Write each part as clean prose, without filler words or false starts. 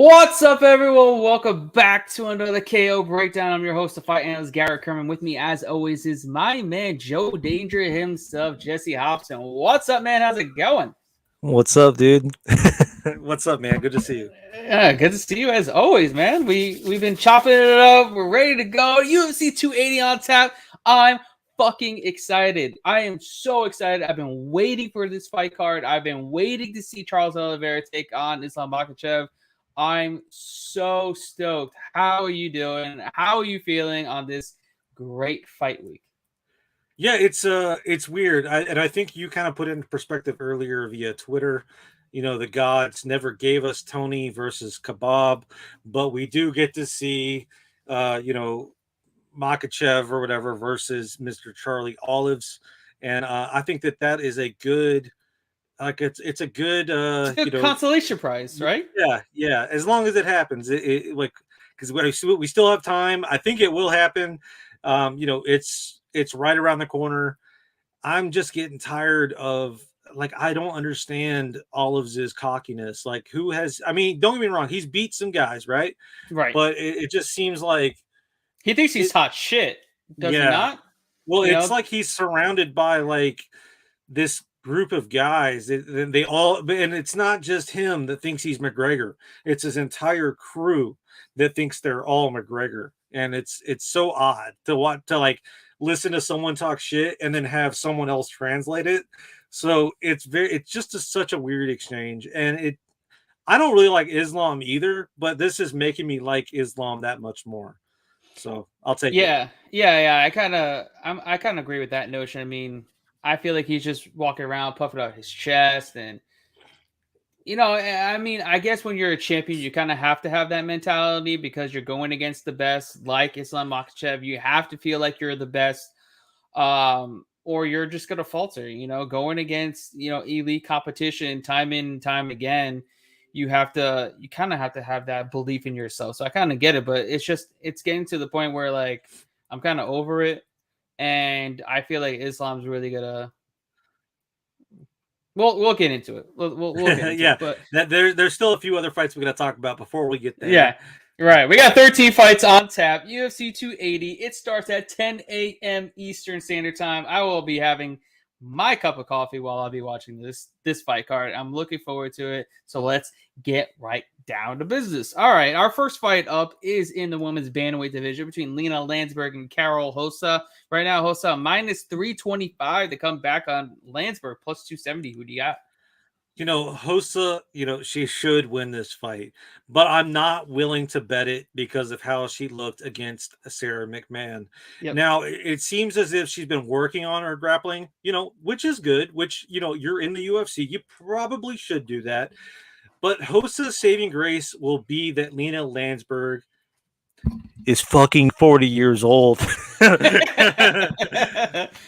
What's up, everyone? Welcome back to another KO breakdown. I'm your host, the fight analyst Garrett Kerman. With me, as always, is my man Joe Danger himself, Jesse Hobson. What's up, man? How's it going? What's up, dude? What's up, man? Good to see you. Yeah, good to see you as always, man. We've been chopping it up. We're ready to go. UFC 280 on tap. I'm fucking excited. I am so excited. I've been waiting for this fight card. I've been waiting to see Charles Oliveira take on Islam Makhachev. I'm so stoked. How are you doing? How are you feeling on this great fight week? Yeah, it's weird, and I think you kind of put it in perspective earlier via Twitter. The gods never gave us Tony versus Kebab, but we do get to see, Makachev or whatever versus Mr. Charlie Olives, and I think that is a good, like it's a good, It's a good consolation prize, right? yeah. As long as it happens, it like because we still have time. I think it will happen. It's right around the corner. I'm just getting tired of I don't understand Olives' cockiness. Like who has I mean, don't get me wrong, he's beat some guys, right? Right. But it just seems like He thinks he's it hot shit, does he yeah. not? Well, You it's know, like he's surrounded by this group of guys. They all and it's not just him that thinks he's McGregor. It's his entire crew that thinks they're all McGregor. And it's so odd to listen to someone talk shit and then have someone else translate it. So it's just such a weird exchange. And I don't really like Islam either, but this is making me like Islam that much more. So I'll take it. yeah. I kind of agree with that notion. I mean, I feel like he's just walking around puffing out his chest, and I mean, I guess when you're a champion, you kind of have to have that mentality because you're going against the best, like Islam Makhachev. You have to feel like you're the best, or you're just gonna falter. Going against elite competition time in time again. You kind of have to have that belief in yourself. So I kind of get it, but it's getting to the point where like I'm kind of over it, and I feel like Islam's really gonna. We'll get into it. We'll get into Yeah, it, but there's still a few other fights we got to talk about before we get yeah, there. right. We got 13 fights on tap. UFC 280. It starts at 10 a.m. Eastern Standard Time. I will be having my cup of coffee while I'll be watching this fight card. I'm looking forward to it. So let's get right down to business. All right, our first fight up is in the women's bantamweight division between Lena Landsberg and Carol Hossa. Right now, Hossa minus 325 to come back on Landsberg plus 270. Who do you got? Hossa, she should win this fight, but I'm not willing to bet it because of how she looked against Sarah McMahon. Yep. Now, it seems as if she's been working on her grappling, which is good, which, you're in the UFC. You probably should do that. But Hossa's saving grace will be that Lena Landsberg is fucking 40 years old.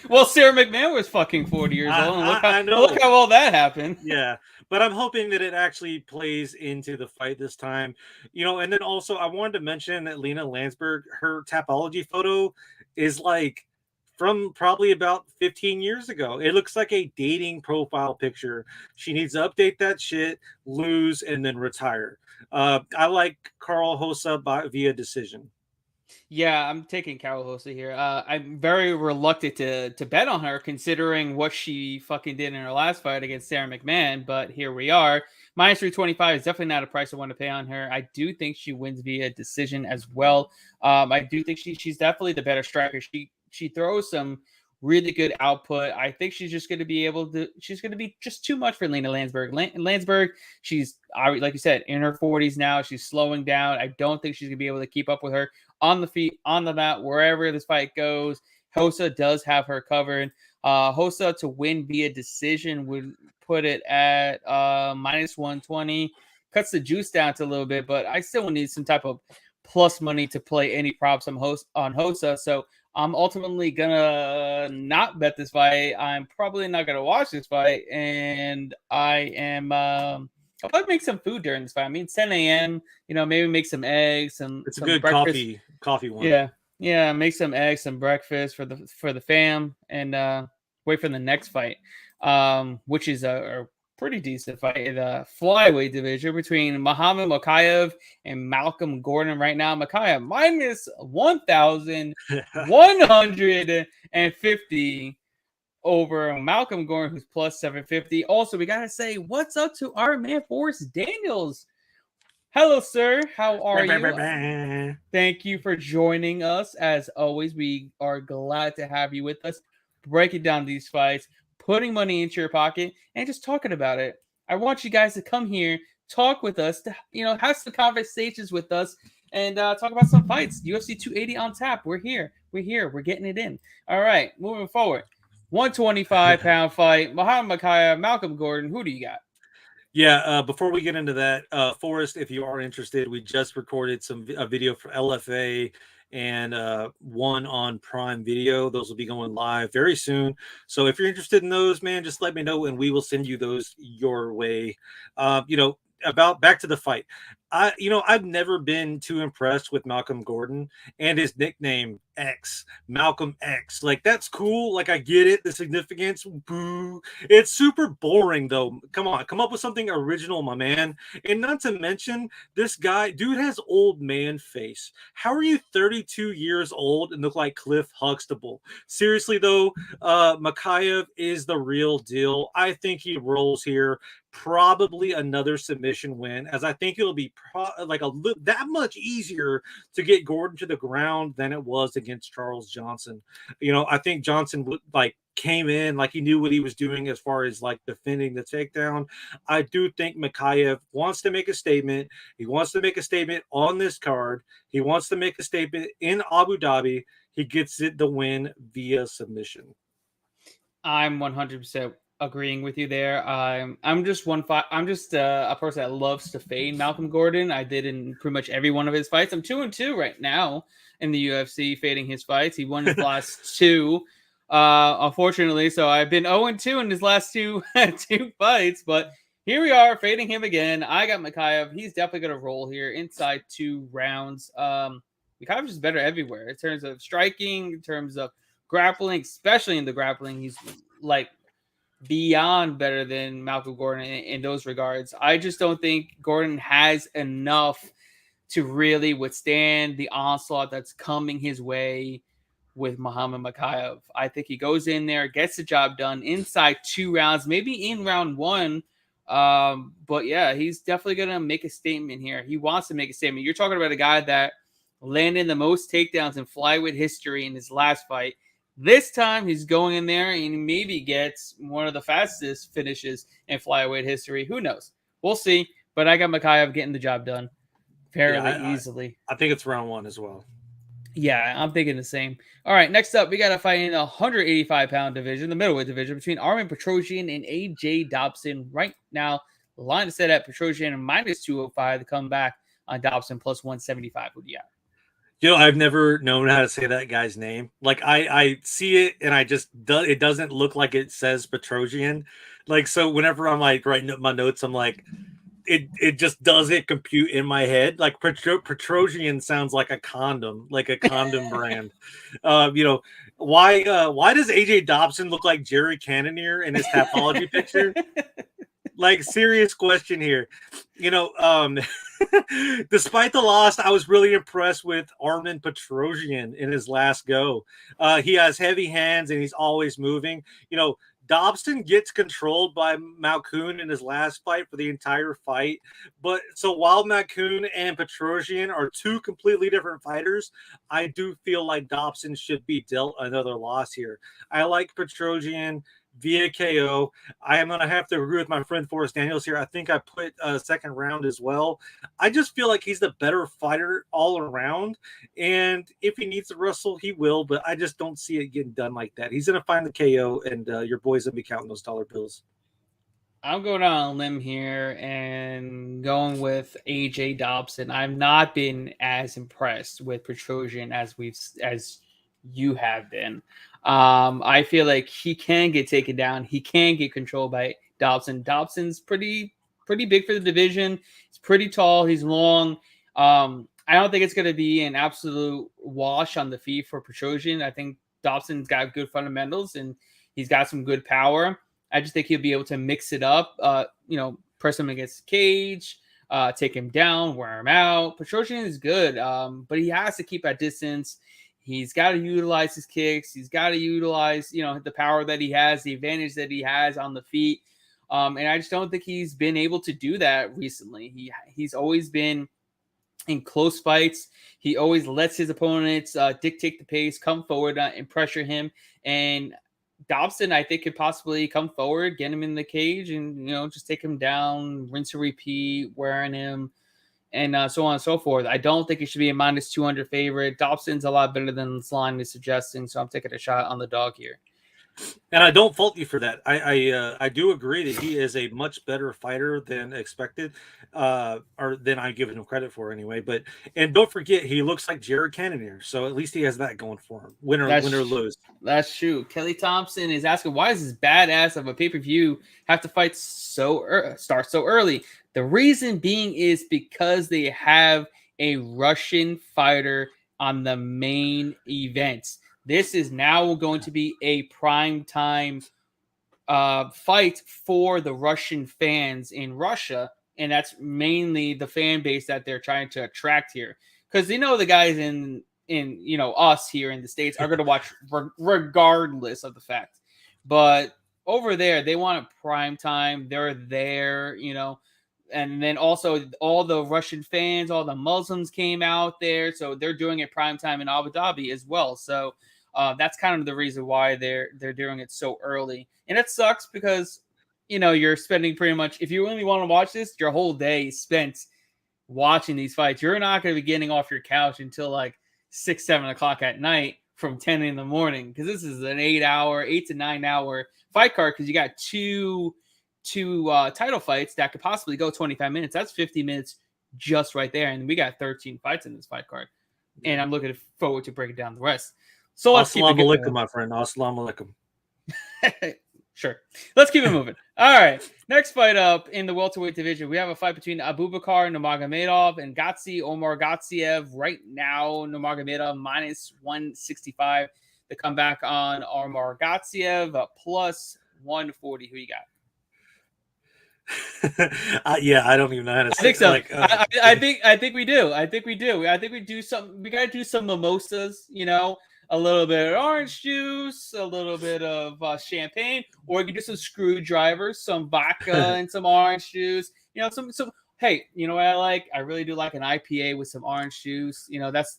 Well, Sarah McMahon was fucking 40 years old, and I know. look how well that happened. Yeah, but I'm hoping that it actually plays into the fight this time. And then also I wanted to mention that Lena Landsberg, her Tapology photo is from probably about 15 years ago. It looks like a dating profile picture. She needs to update that shit, lose, and then retire. I like Carl Hossa via decision. Yeah, I'm taking Carol Hossa here. I'm very reluctant to bet on her, considering what she fucking did in her last fight against Sarah McMahon. But here we are. Minus 325 is definitely not a price I want to pay on her. I do think she wins via decision as well. I do think she's definitely the better striker. She throws some really good output. I think she's just going to be able to. She's going to be just too much for Lena Landsberg. Landsberg, she's like you said, in her 40s now. She's slowing down. I don't think she's going to be able to keep up with her on the feet, on the mat, wherever this fight goes. Hossa does have her covered. Hossa to win via decision would put it at minus 120. Cuts the juice down to a little bit, but I still need some type of plus money to play any props on Hossa. So I'm ultimately gonna not bet this fight. I'm probably not gonna watch this fight, and I am. I'll probably make some food during this fight. I mean, 10 a.m. Maybe make some eggs and It's a some good breakfast. coffee one. Yeah, make some eggs, some breakfast for the fam, and wait for the next fight, which is a pretty decent fight in the flyweight division between Muhammad Makhachev and Malcolm Gordon. Right now, Makhachev minus 1,150 over Malcolm Gordon, who's plus 750. Also, we gotta say what's up to our man Forrest Daniels. Hello, sir. How are you? Thank you for joining us. As always, we are glad to have you with us, breaking down these fights, putting money into your pocket, and just talking about it. I want you guys to come here, talk with us, to have some conversations with us, and talk about some fights. UFC 280 on tap. We're here. We're here. We're getting it in. All right, moving forward. 125-pound fight. Muhammad Makhachev, Malcolm Gordon. Who do you got? Yeah, before we get into that, Forrest, if you are interested, we just recorded a video for LFA and one on Prime Video. Those will be going live very soon. So if you're interested in those, man, just let me know and we will send you those your way. About back to the fight. I've never been too impressed with Malcolm Gordon and his nickname X, Malcolm X. Like, that's cool. Like, I get it, the significance. Boo. It's super boring, though. Come on, come up with something original, my man. And not to mention, this guy, dude has old man face. How are you 32 years old and look like Cliff Huxtable? Seriously, though, Makhachev is the real deal. I think he rolls here. Probably another submission win, as I think it'll be that much easier to get Gordon to the ground than it was against Charles Johnson. I think Johnson came in like he knew what he was doing as far as like defending the takedown. I do think Makhachev wants to make a statement. He wants to make a statement on this card. He wants to make a statement in Abu Dhabi. He gets the win via submission. I'm 100% agreeing with you there. I'm just a person that loves to fade Malcolm Gordon. I did in pretty much every one of his fights. I'm 2-2 right now in the UFC, fading his fights. He won his last two, unfortunately. So I've been 0-2 in his last two fights. But here we are, fading him again. I got Makhachev. He's definitely going to roll here inside 2 rounds. Makhachev's just better everywhere in terms of striking, in terms of grappling, especially in the grappling. He's like beyond better than Malcolm Gordon in those regards. I just don't think Gordon has enough to really withstand the onslaught that's coming his way with Muhammad Makhachev. I think he goes in there, gets the job done inside 2 rounds, maybe in round 1. But yeah, he's definitely going to make a statement here. He wants to make a statement. You're talking about a guy that landed the most takedowns in flyweight history in his last fight. This time, he's going in there and maybe gets one of the fastest finishes in flyweight history. Who knows? We'll see. But I got Makhachev getting the job done fairly easily. I think it's round 1 as well. Yeah, I'm thinking the same. All right, next up, we got a fight in the 185-pound division, the middleweight division, between Armen Petrosyan and AJ Dobson. Right now, the line is set at Petrosyan minus 205 to come back on Dobson plus 175. Who do you got? I've never known how to say that guy's name. Like I see it and it doesn't look like it says Petrosyan. Like, so whenever I'm like writing up my notes, I'm like, it just doesn't compute in my head. Like Petrosyan sounds like a condom brand. Why does AJ Dobson look like Jerry Cannonier in his Tapology picture? Like, serious question here. Despite the loss, I was really impressed with Armen Petrosyan in his last go. He has heavy hands and he's always moving. Dobson gets controlled by Malkoun in his last fight for the entire fight. But so while Malkoun and Petrosyan are 2 completely different fighters, I do feel like Dobson should be dealt another loss here. I like Petrosyan via KO. I am going to have to agree with my friend Forrest Daniels here. I think I put a second round as well. I just feel like he's the better fighter all around. And if he needs to wrestle, he will. But I just don't see it getting done like that. He's going to find the KO, and your boy's going to be counting those dollar bills. I'm going on a limb here and going with AJ Dobson. I've not been as impressed with Petrosyan as you have been. I feel like he can get taken down. He can get controlled by Dobson. Dobson's pretty big for the division. He's pretty tall. He's long. I don't think it's going to be an absolute wash on the feet for Petrosyan. I think Dobson's got good fundamentals and he's got some good power. I just think he'll be able to mix it up. Press him against the cage, take him down, wear him out. Petrosian is good, but he has to keep at distance. He's got to utilize his kicks. He's got to utilize, the power that he has, the advantage that he has on the feet. And I just don't think he's been able to do that recently. He's always been in close fights. He always lets his opponents dictate the pace, come forward and pressure him. And Dobson, I think, could possibly come forward, get him in the cage, and just take him down, rinse and repeat, wearing him, and so on and so forth. I don't think it should be a minus 200 favorite. Dobson's a lot better than this line is suggesting, so I'm taking a shot on the dog here. And I don't fault you for that. I do agree that he is a much better fighter than expected, or than I give him credit for anyway. And don't forget, he looks like Jared Cannonier, so at least he has that going for him. Win or lose. That's true. Kelly Thompson is asking, why does this badass of a pay-per-view have to fight start so early? The reason being is because they have a Russian fighter on the main event. This is now going to be a prime time fight for the Russian fans in Russia, and that's mainly the fan base that they're trying to attract here. Because the guys in us here in the States are going to watch regardless of the fact. But over there, they want a prime time. They're there, and then also all the Russian fans, all the Muslims came out there, so they're doing it prime time in Abu Dhabi as well. So that's kind of the reason why they're doing it so early. And it sucks because, you're spending pretty much, if you really want to watch this, your whole day is spent watching these fights. You're not going to be getting off your couch until like 6, 7 o'clock at night from 10 in the morning, because this is an 8 to 9 hour fight card, because you got two title fights that could possibly go 25 minutes. That's 50 minutes just right there. And we got 13 fights in this fight card. And I'm looking forward to breaking down the rest. So let's keep it going. My friend. Assalamu alaikum. Sure. Let's keep it moving. All right. Next fight up in the welterweight division, we have a fight between Abubakar Nurmagomedov and Omar Gatsiev. Right now, Nurmagomedov minus 165. The comeback on Omar Gatsiev plus 140. Who you got? I don't even know how to say. I think so. I think we do. I think we do some. We gotta do some mimosas. A little bit of orange juice, a little bit of champagne, or you can do some screwdrivers, some vodka, and some orange juice. Some. Hey, you know what I like? I really do like an IPA with some orange juice.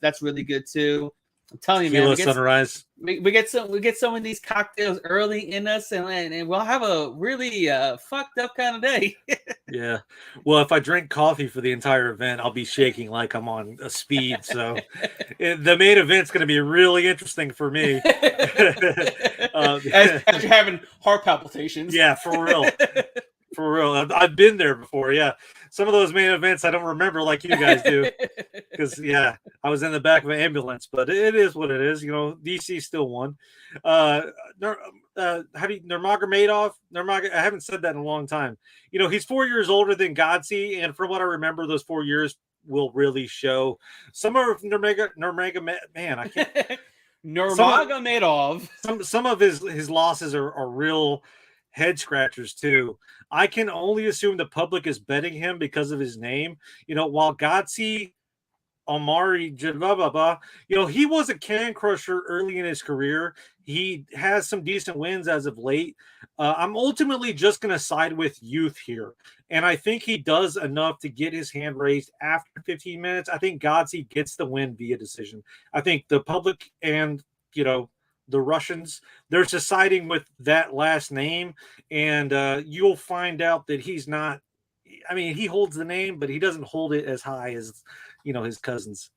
That's really good too. I'm telling you, man. Sunrise. We get some of these cocktails early in us, and we'll have a really fucked up kind of day. Yeah. Well, if I drink coffee for the entire event, I'll be shaking like I'm on a speed. So the main event's going to be really interesting for me. As you're having heart palpitations. Yeah, for real. For real. I've been there before. Yeah. Some of those main events I don't remember like you guys do. Because, I was in the back of an ambulance. But it is what it is. DC still won. Nurmagomedov? I haven't said that in a long time. He's 4 years older than Godse. And from what I remember, those 4 years will really show. Some of Nurmagomedov, man, I can't. Nurmagomedov. Some of his losses are real head scratchers too. I can only assume the public is betting him because of his name. While Gatsy Omari, he was a can crusher early in his career. He has some decent wins as of late. I'm ultimately just going to side with youth here. And I think he does enough to get his hand raised after 15 minutes. I think Gatsy gets the win via decision. I think the public and, the Russians, they're siding with that last name, and you'll find out that he's not. I mean, he holds the name, but he doesn't hold it as high as his cousins.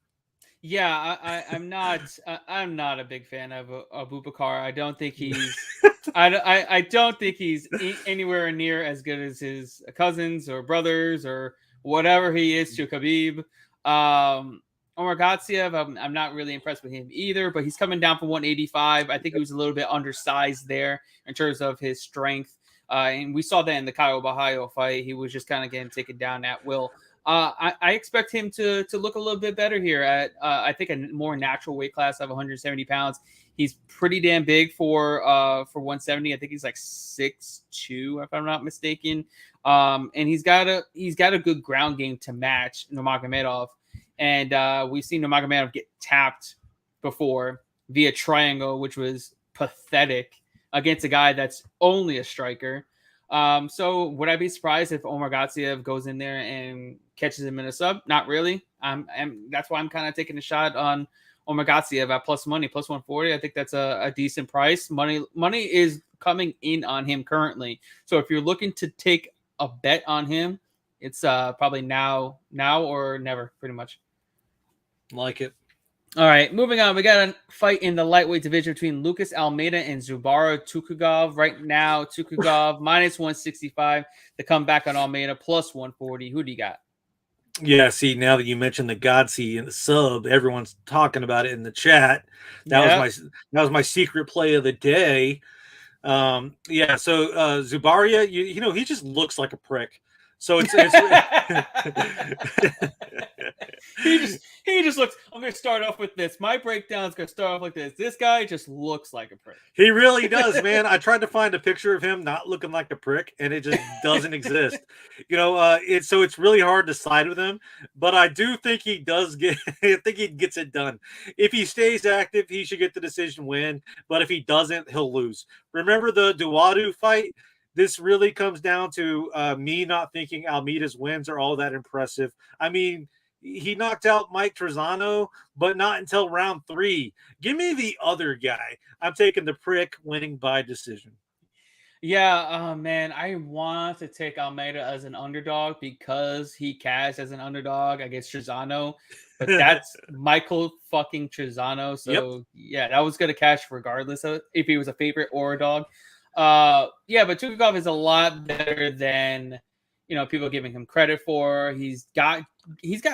Yeah, I'm not. I'm not a big fan of Abubakar. I don't think he's. I don't think he's anywhere near as good as his cousins or brothers or whatever he is to Khabib. Omar Gatsiev, I'm not really impressed with him either, but he's coming down from 185. I think he was a little bit undersized there in terms of his strength. And we saw that in the Caio Bahayo fight. He was just kind of getting taken down at will. I expect him to look a little bit better here at I think a more natural weight class of 170 pounds. He's pretty damn big for 170. I think he's like 6'2", if I'm not mistaken. And he's got a good ground game to match Nurmagomedov. And we've seen Nurmagomedov get tapped before via triangle, which was pathetic against a guy that's only a striker. So would I be surprised if Omar Gatsiev goes in there and catches him in a sub? Not really. That's why I'm kind of taking a shot on Omar Gatsiev at plus money, plus 140. I think that's a decent price. Money is coming in on him currently. So if you're looking to take a bet on him, it's probably now or never, pretty much. Like it. All right, moving on. We got a fight in the lightweight division between Lucas Almeida and Zubaira Tukhugov. Right now, Tukhugov minus 165. The comeback on Almeida plus 140. Who do you got? Yeah, see, now that you mentioned the Godsey and the sub, everyone's talking about it in the chat. That was my secret play of the day. Yeah, so Zubaria, you know, he just looks like a prick. So it's he just looks. I'm going to start off with this. My breakdown is going to start off like this. This guy just looks like a prick. He really does, man. I tried to find a picture of him not looking like a prick, and it just doesn't exist. You know, it's really hard to side with him, but I do think he does get. I think he gets it done. If he stays active, he should get the decision win. But if he doesn't, he'll lose. Remember the Duwadu fight? This really comes down to me not thinking Almeida's wins are all that impressive. I mean, he knocked out Mike Trezano, but not until round 3. Give me the other guy. I'm taking the prick winning by decision. Yeah, man, I want to take Almeida as an underdog because he cashed as an underdog against Trezano, but that's Michael fucking Trezano. So yeah, that was going to cash regardless of if he was a favorite or a dog. Yeah, but Tukhugov is a lot better than, you know, people giving him credit for. He's got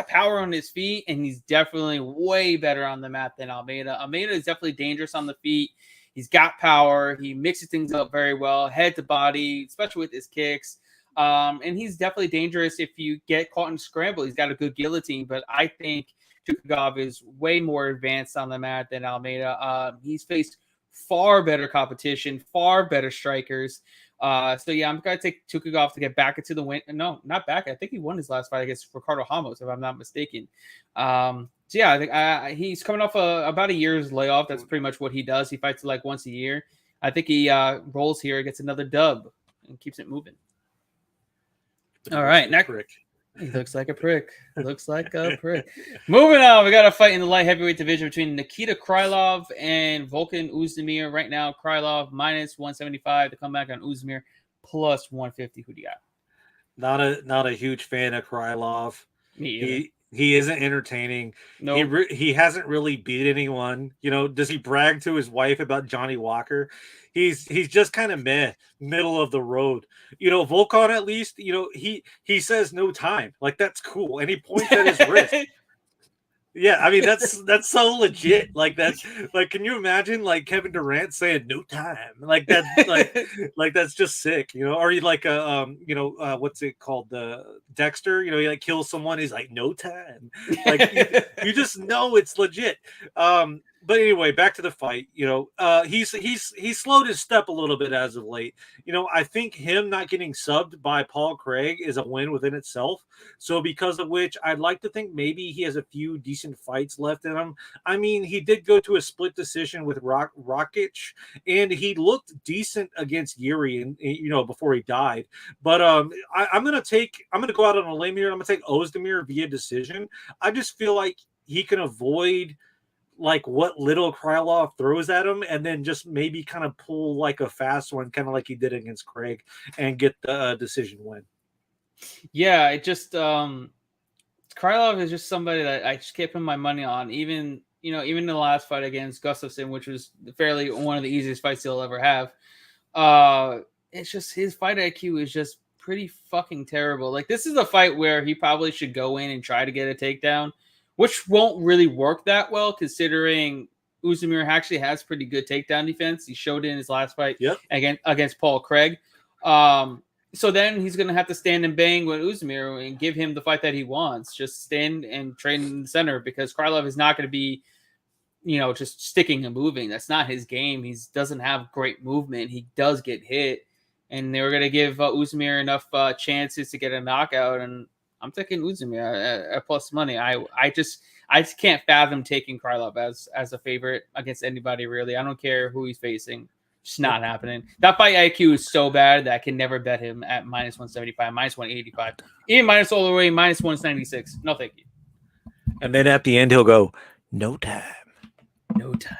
power on his feet, and he's definitely way better on the mat than Almeida. Almeida is definitely dangerous on the feet. He's got power. He mixes things up very well, head to body, especially with his kicks. And he's definitely dangerous if you get caught in scramble. He's got a good guillotine, but I think Tukhugov is way more advanced on the mat than Almeida. He's faced far better competition, far better strikers. So yeah, I'm gonna take Tukhugov to get back into the win. No, not back. I think he won his last fight against Ricardo Ramos, if I'm not mistaken. So yeah, I think he's coming off about a year's layoff. That's pretty much what he does. He fights like once a year. I think he rolls here, gets another dub, and keeps it moving. All right, next. He looks like a prick. Looks like a prick. Moving on, we got a fight in the light heavyweight division between Nikita Krylov and Volkan Oezdemir. Right now, Krylov minus 175 to come back on Oezdemir plus 150. Who do you got? Not a huge fan of Krylov. Me either. He isn't entertaining. No, he hasn't really beat anyone. You know, does he brag to his wife about Johnny Walker? He's just kind of middle of the road. You know, Volkan, at least, you know, he says no time. Like, that's cool. And he points at his wrist. Yeah, I mean, that's so legit. Like, that's like, can you imagine like Kevin Durant saying no time? Like that, like that's just sick, you know. Or he like you know, what's it called? The Dexter, you know, he like kills someone, he's like no time. Like you just know it's legit. But anyway, back to the fight. You know, he's slowed his step a little bit as of late. You know, I think him not getting subbed by Paul Craig is a win within itself. So because of which, I'd like to think maybe he has a few decent fights left in him. I mean, he did go to a split decision with Rakic, and he looked decent against Yuri, and you know, before he died. But I'm gonna go out on a limb here. I'm gonna take Oezdemir via decision. I just feel like he can avoid like what little Krylov throws at him, and then just maybe kind of pull like a fast one, kind of like he did against Craig, and get the decision win. Yeah, it just Krylov is just somebody that I just kept putting my money on. Even in the last fight against Gustafsson, which was fairly one of the easiest fights he'll ever have. It's just his fight IQ is just pretty fucking terrible. Like, this is a fight where he probably should go in and try to get a takedown, which won't really work that well considering Oezdemir actually has pretty good takedown defense. He showed it in his last fight against Paul Craig. So then he's going to have to stand and bang with Uzumir and give him the fight that he wants. Just stand and train in the center because Krylov is not going to be, just sticking and moving. That's not his game. He doesn't have great movement. He does get hit. And they were going to give Uzumir enough chances to get a knockout. And I'm taking Uzumir at plus money. I just can't fathom taking Krylov as a favorite against anybody, really. I don't care who he's facing. Just not happening. That fight IQ is so bad that I can never bet him at minus 175, minus 185, even minus all the way, minus 196. No, thank you. And then at the end, he'll go, no time. No time.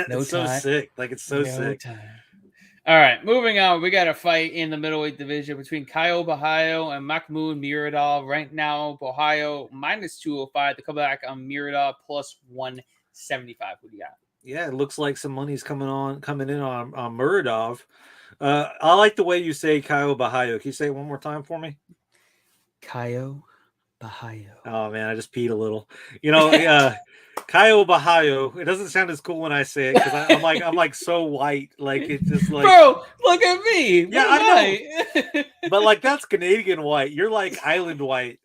No it's time. so sick. Like, it's so sick. Time. All right, moving on. We got a fight in the middleweight division between Caio Borralho and Mahmoud Muradov. Right now, Borralho minus 205. The comeback on Muradov plus 175. Who do you got? Yeah, it looks like some money's coming in on Muradov. I like the way you say Caio Borralho. Can you say it one more time for me? Caio Borralho. Oh man, I just peed a little. Caio Borralho. It doesn't sound as cool when I say it because I'm like so white. Like it's just like, bro, look at me. Yeah, I know. But like that's Canadian white. You're like island white.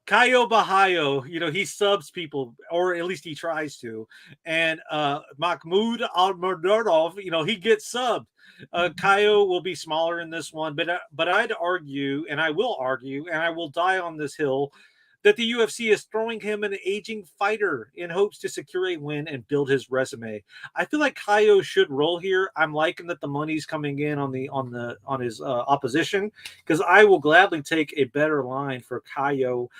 Caio Borralho, he subs people, or at least he tries to. And Mahmoud Almerdorov, he gets subbed. Caio will be smaller in this one, but I'd argue, and I will argue, and I will die on this hill, that the UFC is throwing him an aging fighter in hopes to secure a win and build his resume. I feel like Caio should roll here. I'm liking that the money's coming in on his opposition, because I will gladly take a better line for Caio.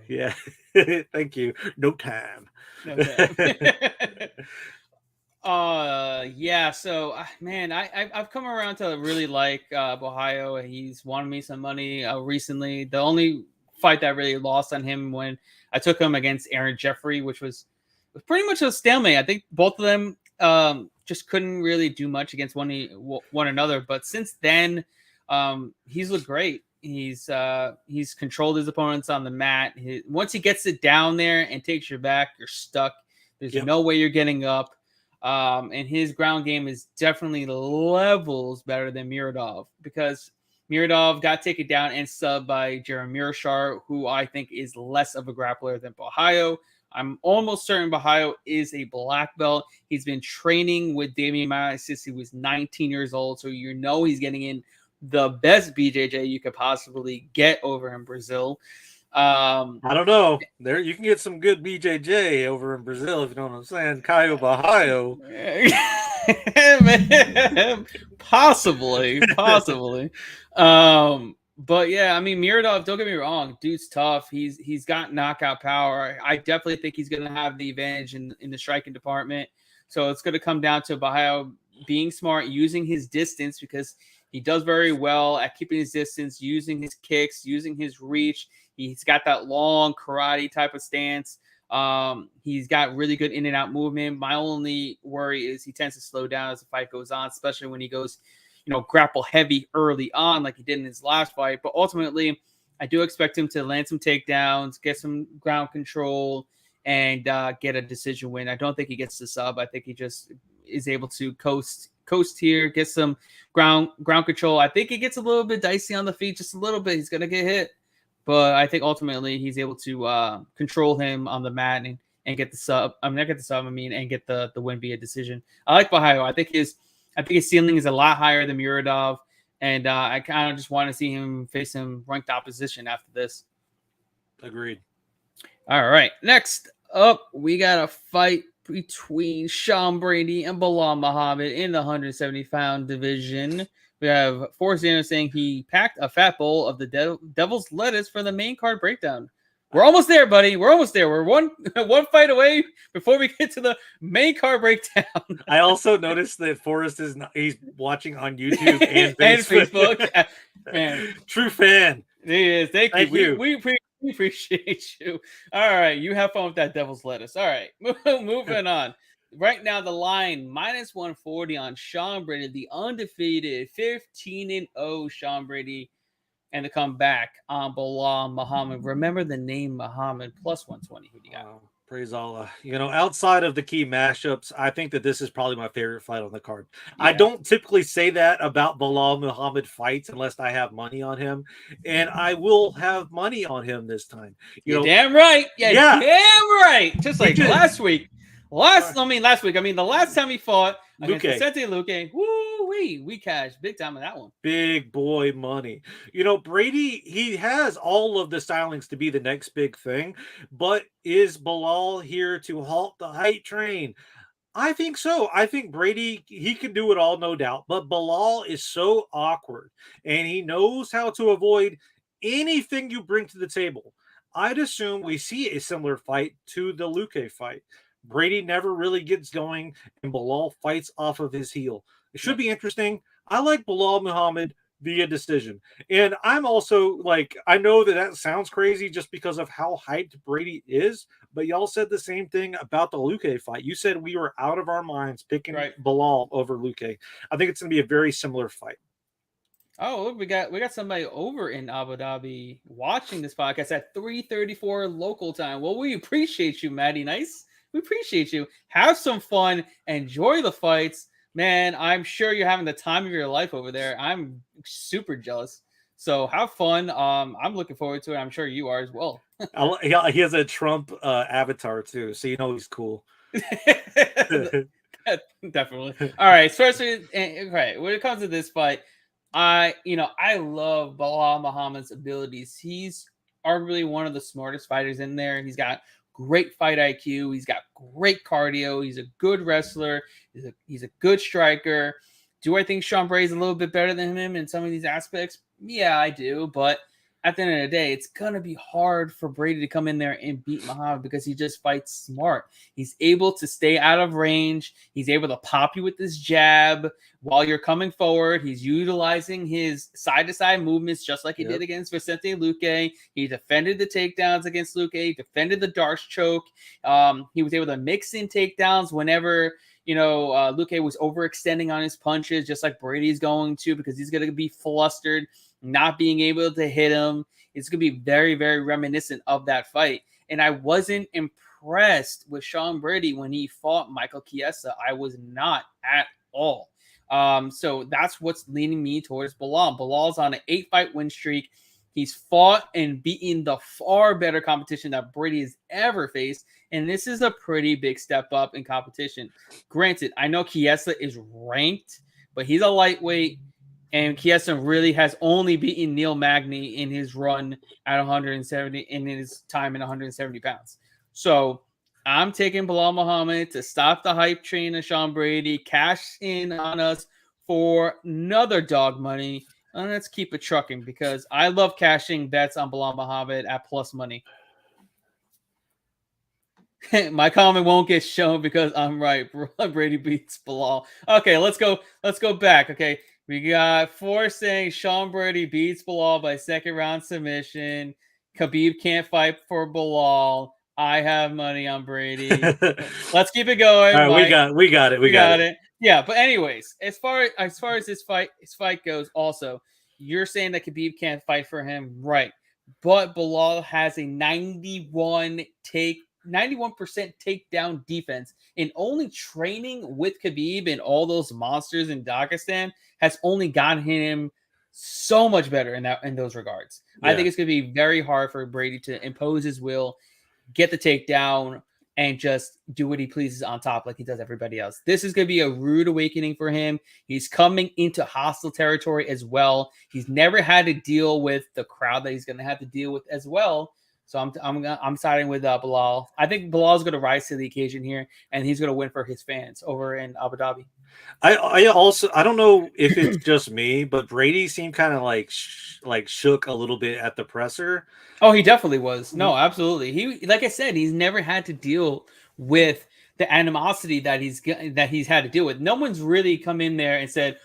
Yeah. Thank you. No time. Yeah, so man, I've come around to really like Borralho. He's won me some money recently. The only fight that really lost on him when I took him against Aaron Jeffrey, which was pretty much a stalemate. I think both of them just couldn't really do much against one another. But since then, he's looked great. He's controlled his opponents on the mat. Once he gets it down there and takes your back, you're stuck. There's no way you're getting up. And his ground game is definitely levels better than Muradov, because Muradov got taken down and subbed by Jeremy Mearshart, who I think is less of a grappler than Borralho. I'm almost certain Borralho is a black belt. He's been training with Damian Maia since he was 19 years old, so he's getting in the best BJJ you could possibly get over in Brazil. I don't know. There you can get some good BJJ over in Brazil, if you know what I'm saying. Caio Borralho. Possibly. But yeah, I mean, Muradov, don't get me wrong, dude's tough. He's got knockout power. I definitely think he's going to have the advantage in the striking department. So it's going to come down to Borralho being smart, using his distance, because he does very well at keeping his distance, using his kicks, using his reach. He's got that long karate type of stance. He's got really good in and out movement. My only worry is he tends to slow down as the fight goes on, especially when he goes, grapple heavy early on, like he did in his last fight. But ultimately, I do expect him to land some takedowns, get some ground control, and get a decision win. I don't think he gets the sub. I think he just is able to coast here, get some ground control. I think he gets a little bit dicey on the feet, just a little bit. He's gonna get hit, but I think ultimately he's able to control him on the mat and get the sub. And get the win via decision. I like Borralho. I think his ceiling is a lot higher than Muradov, and I kind of just want to see him face some ranked opposition after this. Agreed. All right, next up we got a fight between Sean Brady and Bilal Muhammad in the 170-pound division. We have Forrest Daniel saying he packed a fat bowl of the devil's lettuce for the main card breakdown. We're almost there, buddy. We're almost there. We're one fight away before we get to the main card breakdown. I also noticed that Forrest he's watching on YouTube and Facebook. And Facebook. Man, true fan. He is. Thank you. We appreciate you. All right. You have fun with that devil's lettuce. All right. Moving on. Right now, the line minus 140 on Sean Brady, the undefeated 15-0 Sean Brady, and the comeback on Bilal Muhammad. Remember the name Muhammad, plus 120. Who do you got? Praise Allah. Outside of the key mashups, I think that this is probably my favorite fight on the card. I Yeah. don't typically say that about Bilal Muhammad fights unless I have money on him, and I will have money on him this time. You're damn right. Yeah. Damn right. Just like last week. Last week. I mean, the last time he fought against Vicente Luque, we cashed big time on that one. Big boy money. Brady, he has all of the stylings to be the next big thing, but is Bilal here to halt the hype train? I think so. I think Brady, he can do it all, no doubt, but Bilal is so awkward, and he knows how to avoid anything you bring to the table. I'd assume we see a similar fight to the Luque fight. Brady never really gets going, and Bilal fights off of his heel. It should be interesting. I like Bilal Muhammad via decision. And I'm also like, I know that sounds crazy just because of how hyped Brady is, but y'all said the same thing about the Luque fight. You said we were out of our minds picking Bilal over Luque. I think it's going to be a very similar fight. Oh, look, we got somebody over in Abu Dhabi watching this podcast at 3:34 local time. Well, we appreciate you, Maddie Nice. We appreciate you. Have some fun. Enjoy the fights. Man, I'm sure you're having the time of your life over there. I'm super jealous. So have fun. I'm looking forward to it. I'm sure you are as well. He has a Trump avatar too, so he's cool. Definitely. All right. Especially when it comes to this fight, I love Bilal Muhammad's abilities. He's arguably one of the smartest fighters in there. He's got great fight IQ. He's got great cardio. He's a good wrestler. He's a good striker. Do I think Sean Bray's a little bit better than him in some of these aspects? Yeah, I do. But at the end of the day, it's going to be hard for Brady to come in there and beat Muhammad because he just fights smart. He's able to stay out of range. He's able to pop you with this jab while you're coming forward. He's utilizing his side-to-side movements just like he did against Vicente Luque. He defended the takedowns against Luque. He defended the Darce choke. He was able to mix in takedowns whenever Luque was overextending on his punches, just like Brady's going to, because he's going to be flustered, not being able to hit him. It's going to be very, very reminiscent of that fight. And I wasn't impressed with Sean Brady when he fought Michael Chiesa. I was not at all. So that's what's leaning me towards Bilal. Bilal's on an 8-fight win streak. He's fought and beaten the far better competition that Brady has ever faced. And this is a pretty big step up in competition. Granted, I know Chiesa is ranked, but he's a lightweight. And Chiesa really has only beaten Neil Magny in his run at 170, in his time in 170 pounds. So I'm taking Bilal Muhammad to stop the hype train of Sean Brady, cash in on us for another dog money. And let's keep it trucking because I love cashing bets on Bilal Muhammad at plus money. My comment won't get shown because I'm right. Brady beats Bilal. Okay, let's go back. Okay. We got 4 saying Sean Brady beats Bilal by second round submission. Khabib can't fight for Bilal. I have money on Brady. Let's keep it going. All right, we got it. Yeah, but anyways, as far as this fight goes, also, you're saying that Khabib can't fight for him, right? But Bilal has a 91% takedown defense, and only training with Khabib and all those monsters in Dagestan has only gotten him so much better in those regards. Yeah. I think it's going to be very hard for Brady to impose his will, get the takedown, and just do what he pleases on top like he does everybody else. This is going to be a rude awakening for him. He's coming into hostile territory as well. He's never had to deal with the crowd that he's going to have to deal with as well. So I'm siding with Bilal. I think Bilal's going to rise to the occasion here, and he's going to win for his fans over in Abu Dhabi. I also don't know if it's just me, but Brady seemed kind of like shook a little bit at the presser. Oh, he definitely was. No, absolutely. He, like I said, he's never had to deal with the animosity that he's had to deal with. No one's really come in there and said,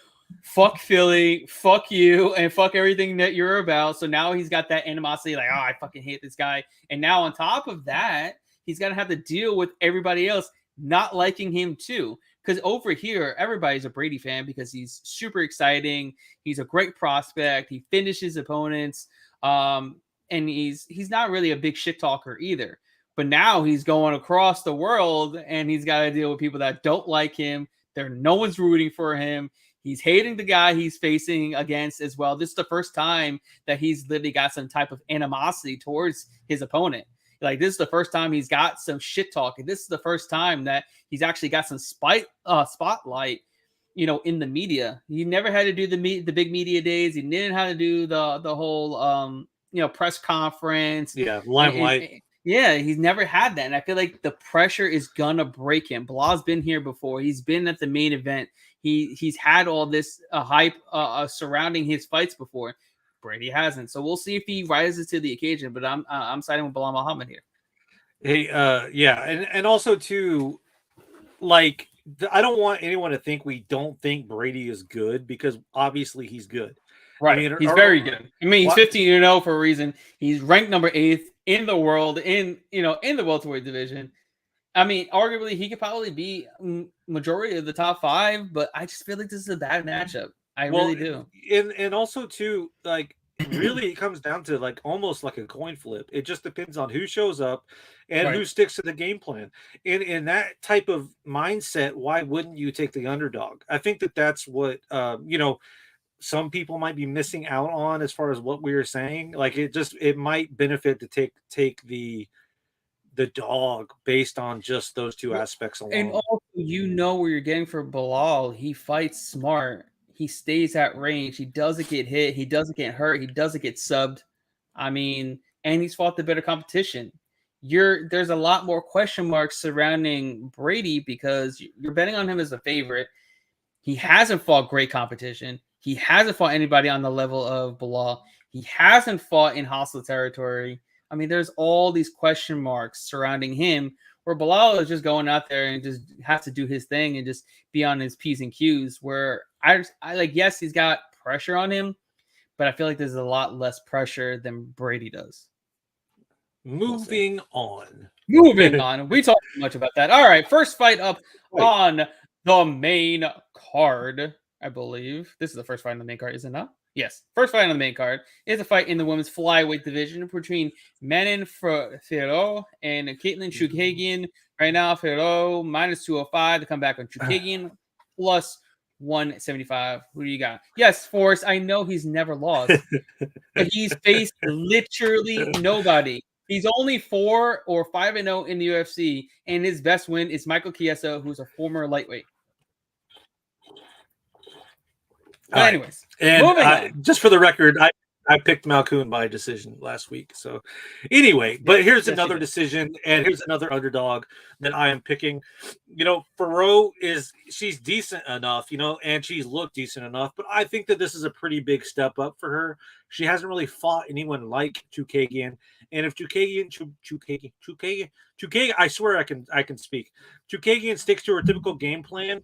fuck Philly, fuck you, and fuck everything that you're about. So now he's got that animosity, like, oh, I fucking hate this guy. And now on top of that, he's got to have to deal with everybody else not liking him too. Because over here, everybody's a Brady fan because he's super exciting. He's a great prospect. He finishes opponents. And he's not really a big shit talker either. But now he's going across the world and he's got to deal with people that don't like him. No one's rooting for him. He's hating the guy he's facing against as well. This is the first time that he's literally got some type of animosity towards his opponent. Like, this is the first time he's got some shit talking. This is the first time that he's actually got some spotlight, in the media. He never had to do the big media days. He didn't have to do the whole press conference. Yeah, limelight. Yeah, he's never had that. And I feel like the pressure is gonna break him. Bilal's been here before. He's been at the main event. He's had all this hype surrounding his fights before. Brady hasn't. So we'll see if he rises to the occasion. But I'm siding with Bilal Muhammad here. Hey, yeah, and also too, like, I don't want anyone to think we don't think Brady is good, because obviously he's good. Right. I mean, he's very good. I mean, he's 15-0 for a reason. He's ranked number 8th in the world in the welterweight division. I mean, arguably he could probably be majority of the top 5, but I just feel like this is a bad matchup. I really do. And also too, like, really it comes down to like almost like a coin flip. It just depends on who shows up and who sticks to the game plan. In that type of mindset, why wouldn't you take the underdog? I think that's what some people might be missing out on as far as what we were saying. Like, it might benefit to take the dog based on just those two aspects alone. And also, where you're getting for Bilal. He fights smart. He stays at range. He doesn't get hit. He doesn't get hurt. He doesn't get subbed. I mean, and he's fought the better competition. There's a lot more question marks surrounding Brady because you're betting on him as a favorite. He hasn't fought great competition. He hasn't fought anybody on the level of Bilal. He hasn't fought in hostile territory. I mean, there's all these question marks surrounding him, where Bilal is just going out there and just has to do his thing and just be on his P's and Q's, where I like, yes, he's got pressure on him, but I feel like there's a lot less pressure than Brady does. Moving on. We talked too much about that. All right, first fight up on the main card, I believe. This is the first fight on the main card, is it not? Yes, first fight on the main card is a fight in the women's flyweight division between Manon Ferro and Caitlin Chookagian. Right now, Ferro minus 205 to come back on Chookagian plus 175. Who do you got? Yes, Forrest, I know he's never lost, but he's faced literally nobody. He's only 4 or 5-0 in the UFC, and his best win is Michael Chiesa, who's a former lightweight. But anyways, and just for the record, I picked Malkoun by decision last week. So anyway, but here's another decision, and here's another underdog that I am picking. Ferro she's decent enough, and she's looked decent enough, but I think that this is a pretty big step up for her. She hasn't really fought anyone like Chookagian, and if Chookagian, I swear I can speak. Chookagian sticks to her typical game plan.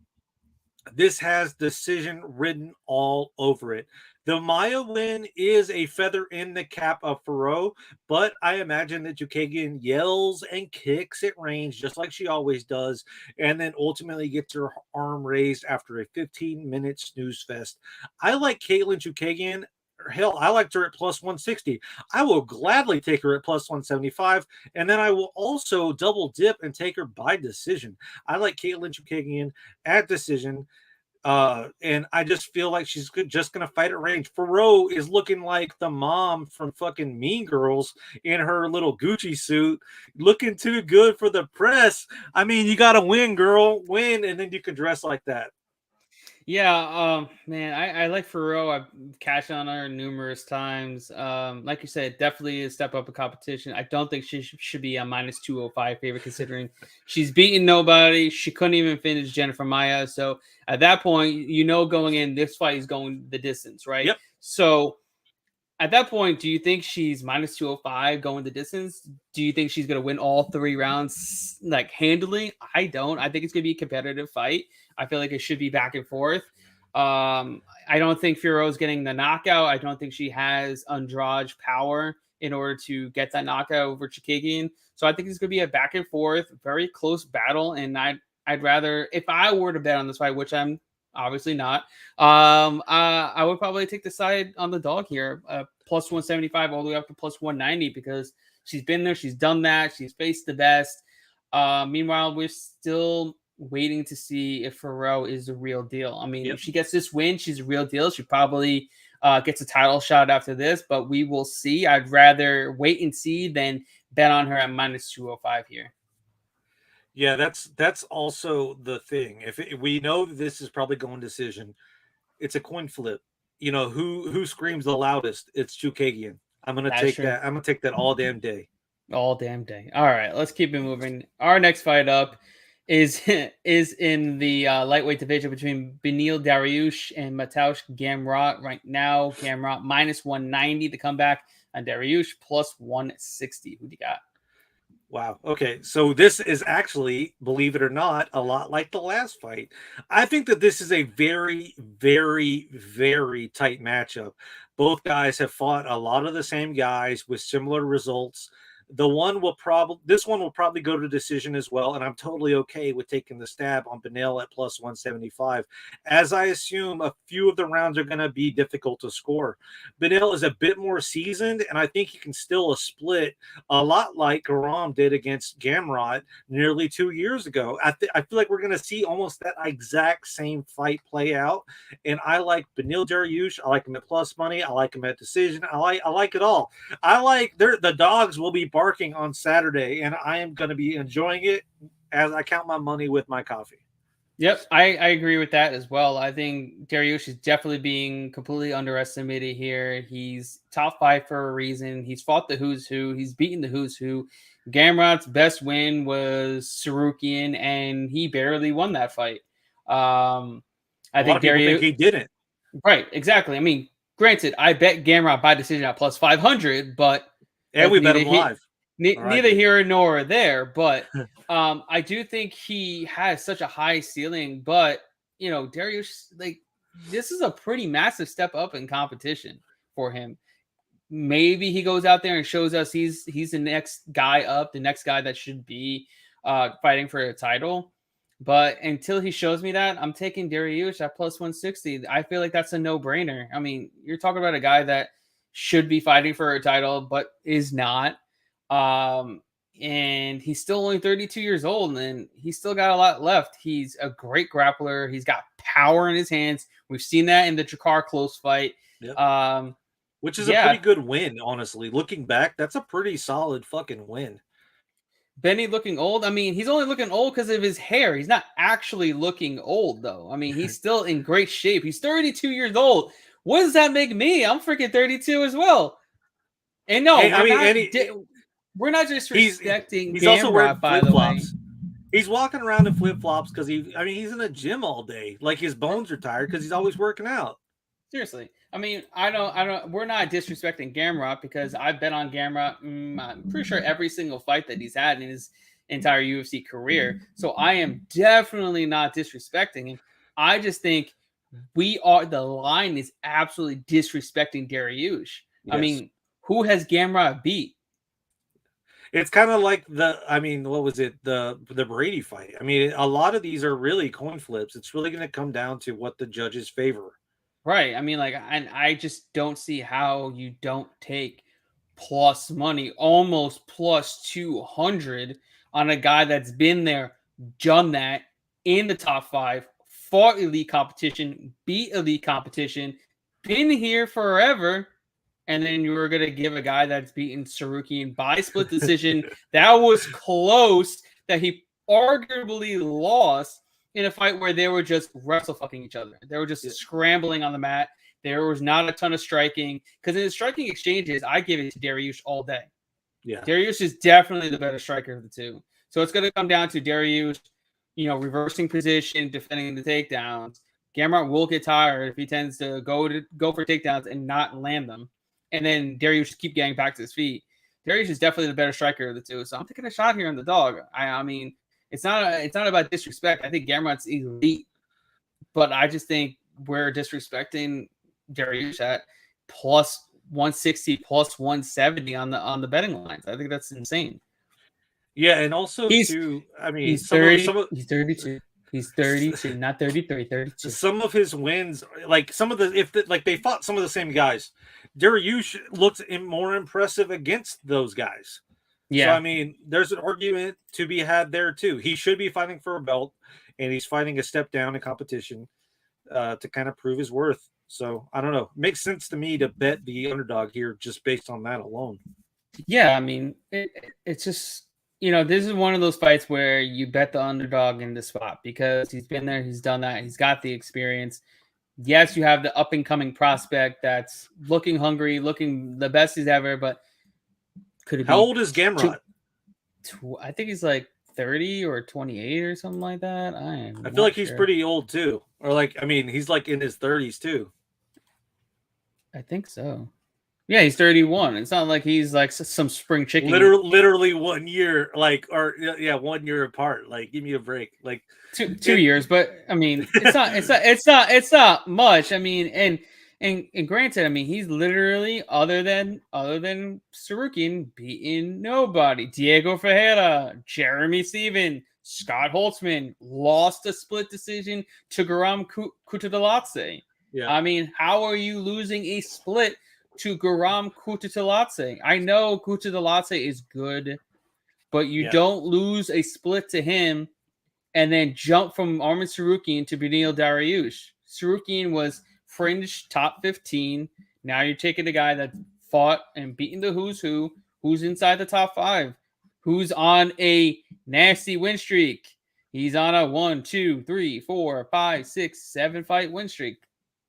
This has decision written all over it. The Maya win is a feather in the cap of Ferro, but I imagine that Chookagian yells and kicks at range just like she always does, and then ultimately gets her arm raised after a 15-minute snooze fest. I like Caitlin Chookagian. Hell, I liked her at plus 160. I will gladly take her at plus 175, and then I will also double dip and take her by decision. I like Caitlin Chookagian at decision, and I just feel like she's just going to fight at range. Ferro is looking like the mom from fucking Mean Girls in her little Gucci suit, looking too good for the press. I mean, you got to win, girl. Win, and then you can dress like that. Yeah, man, I like Ferro. I've cashed on her numerous times. Like you said, definitely a step up in competition. I don't think she should be a minus 205 favorite, considering she's beaten nobody. She couldn't even finish Jennifer Maia. So at that point, going in, this fight is going the distance, right? Yep. So at that point, do you think she's minus 205 going the distance? Do you think she's going to win all 3 rounds like handily? I don't. I think it's going to be a competitive fight. I feel like it should be back and forth. I don't think Ferro's getting the knockout. I don't think she has Andrade power in order to get that knockout over Chookagian. So I think it's going to be a back and forth, very close battle. And I'd rather, if I were to bet on this fight, which I'm obviously not, I would probably take the side on the dog here, plus 175 all the way up to plus 190, because She's been there. She's done that. She's faced the best. Meanwhile, we're still waiting to see if Pharrell is the real deal. I mean, if she gets this win, she's a real deal. She probably gets a title shot after this, but we will see. I'd rather wait and see than bet on her at minus 205 here. Yeah, that's also the thing. If we know that this is probably going decision, it's a coin flip. You know, who screams the loudest? It's Chukagian. I'm gonna take that. I'm gonna take that all damn day. All damn day. All right, let's keep it moving. Our next fight up is in the lightweight division between Beneil Dariush and Mateusz Gamrot. Right now, Gamrot minus 190 to come back, and Dariush plus 160. Who do you got? Wow. Okay. So this is actually, believe it or not, a lot like the last fight. I think that this is a very, very, very tight matchup. Both guys have fought a lot of the same guys with similar results. This one will probably go to decision as well, and I'm totally okay with taking the stab on Beneil at plus 175, as I assume a few of the rounds are going to be difficult to score. Beneil is a bit more seasoned, and I think he can still a split a lot like Garam did against Gamrot nearly 2 years ago. I feel like we're going to see almost that exact same fight play out, and I like Beneil Dariush. I like him at plus money. I like him at decision. I like it all. I like the dogs will be barking on Saturday, and I am going to be enjoying it as I count my money with my coffee. Yep, I agree with that as well. I think Dariush is definitely being completely underestimated here. He's top 5 for a reason. He's fought the who's who. He's beaten the who's who. Gamrot's best win was Sarukian, and he barely won that fight. I think Dariush think he didn't. Right, exactly. I mean, granted, I bet Gamrot by decision at plus 500, but and we bet him live. Neither here nor there, but I do think he has such a high ceiling. But you know, Dariush, like, this is a pretty massive step up in competition for him. Maybe he goes out there and shows us he's the next guy up, the next guy that should be fighting for a title. But until he shows me that, I'm taking Dariush at plus 160. I feel like that's a no-brainer. I mean, you're talking about a guy that should be fighting for a title, but is not. And he's still only 32 years old, and he's still got a lot left. He's a great grappler. He's got power in his hands. We've seen that in the Jakar close fight. Yep. Which is a pretty good win, honestly. Looking back, that's a pretty solid fucking win. Benny looking old? I mean, he's only looking old because of his hair. He's not actually looking old, though. I mean, he's still in great shape. He's 32 years old. What does that make me? I'm freaking 32 as well. And no, we're not just respecting. He's also wearing flip-flops. He's walking around in flip-flops because he's in the gym all day. Like, his bones are tired because he's always working out. Seriously. I mean, we're not disrespecting Gamrot because I bet on Gamrot. I'm pretty sure every single fight that he's had in his entire UFC career. So I am definitely not disrespecting him. I just think the line is absolutely disrespecting Dariush. Yes. I mean, who has Gamrot beat? It's kind of like what was it? The Brady fight. I mean, a lot of these are really coin flips. It's really going to come down to what the judges favor. Right. I mean, I just don't see how you don't take plus money, almost plus 200 on a guy that's been there, done that, in the top 5, fought elite competition, beat elite competition, been here forever, and then you were going to give a guy that's beaten Sarukian by split decision that was close, that he arguably lost in a fight where they were just wrestle fucking each other. They were just scrambling on the mat. There was not a ton of striking. Because in the striking exchanges, I give it to Dariush all day. Yeah. Dariush is definitely the better striker of the two. So it's going to come down to Dariush, reversing position, defending the takedowns. Gamrot will get tired if he tends to go for takedowns and not land them. And then Dariush keep getting back to his feet. Dariush is definitely the better striker of the two. So I'm taking a shot here on the dog. I mean, it's not about disrespect. I think Gamrot's elite, but I just think we're disrespecting Dariush at plus 160, plus 170 on the betting lines. I think that's insane. Yeah, and also he's 30. He's 32. He's 32, not 33. 32. Some of his wins, they fought some of the same guys. Dariush looked more impressive against those guys. Yeah. So, I mean, there's an argument to be had there, too. He should be fighting for a belt, and he's fighting a step down in competition to kind of prove his worth. So, I don't know. Makes sense to me to bet the underdog here just based on that alone. Yeah, I mean, it's just, this is one of those fights where you bet the underdog in the spot because he's been there, he's done that, he's got the experience. Yes, you have the up and coming prospect that's looking hungry, looking the best he's ever, but could it How be old is Gamrot? I think he's like 30 or 28 or something like that. I feel like he's pretty old too. Or like, I mean, he's like in his 30s too. I think so. Yeah, he's 31. It's not like he's like some spring chicken. Literally 1 year, like, or yeah, 1 year apart. Like, give me a break. Like two years, but I mean, it's not much. I mean, and granted, I mean, he's literally other than Sarukian beating nobody. Diego Ferreira, Jeremy Steven, Scott Holtzman lost a split decision to Garam Kutateladze. Yeah. I mean, how are you losing a split to Garam Kutateladze? I know Kutateladze is good, but you don't lose a split to him and then jump from Arman Sarukian to Beneil Dariush. Sarukian was fringe top 15. Now you're taking a guy that fought and beaten the who's inside the top 5, who's on a nasty win streak. He's on a 1, 2, 3, 4, 5, 6, 7 fight win streak.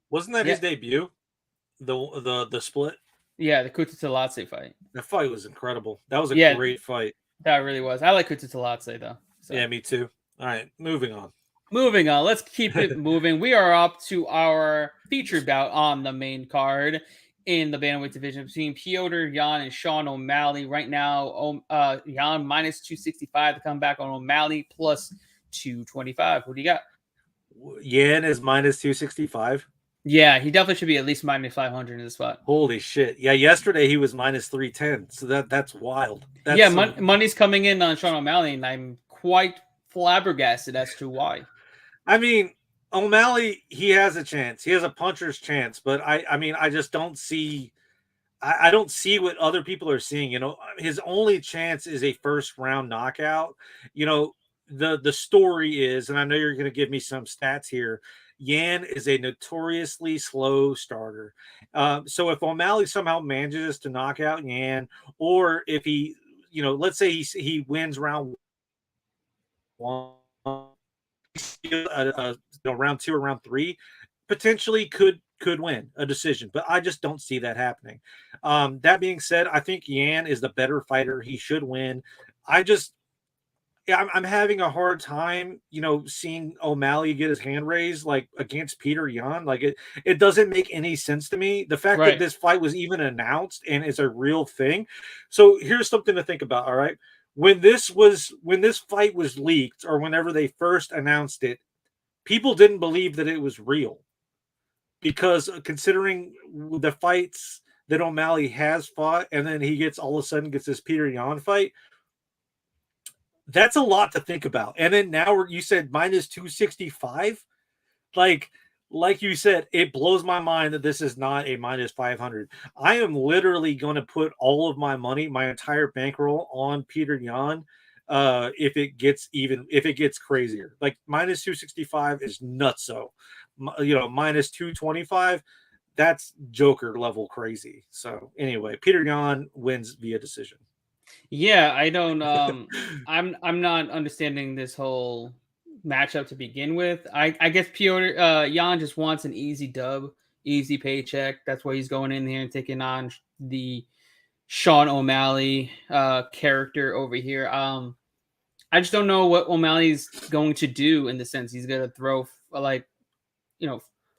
Wasn't that his debut? The split? Yeah, the Kutateladze fight. That fight was incredible. That was a great fight. That really was. I like Kutateladze though. So. Yeah, me too. All right, moving on. Let's keep it moving. We are up to our featured bout on the main card in the bantamweight division between Petr Yan and Sean O'Malley. Right now, Yan minus 265 to come back on O'Malley plus 225. Who do you got? Yan is minus 265. Yeah, he definitely should be at least minus 500 in this spot. Holy shit. Yeah, yesterday he was minus 310. So that's wild. Money's coming in on Sean O'Malley, and I'm quite flabbergasted as to why. I mean, O'Malley, he has a chance. He has a puncher's chance, but I mean, I just don't see I don't see what other people are seeing. His only chance is a first round knockout. The story is, and I know you're going to give me some stats here, Yan is a notoriously slow starter. So if O'Malley somehow manages to knock out Yan, or if he, let's say he wins round 1, round 2 or round 3, potentially could win a decision, but I just don't see that happening. That being said, I think Yan is the better fighter. He should win. I'm having a hard time, seeing O'Malley get his hand raised like against Petr Yan. Like it doesn't make any sense to me. The fact that this fight was even announced and is a real thing. So here's something to think about. All right. When this fight was leaked, or whenever they first announced it, people didn't believe that it was real, because considering the fights that O'Malley has fought, and then he all of a sudden gets this Petr Yan fight. That's a lot to think about. And then now you said minus 265. Like you said, it blows my mind that this is not a minus 500. I am literally going to put all of my money, my entire bankroll, on Petr Yan. If it gets crazier, like minus 265 is nutso. Minus 225, that's Joker level crazy. So anyway, Petr Yan wins via decision. Yeah, I don't. I'm not understanding this whole matchup to begin with. I guess Petr Yan just wants an easy dub, easy paycheck. That's why he's going in here and taking on the Sean O'Malley character over here. I just don't know what O'Malley's going to do, in the sense he's gonna throw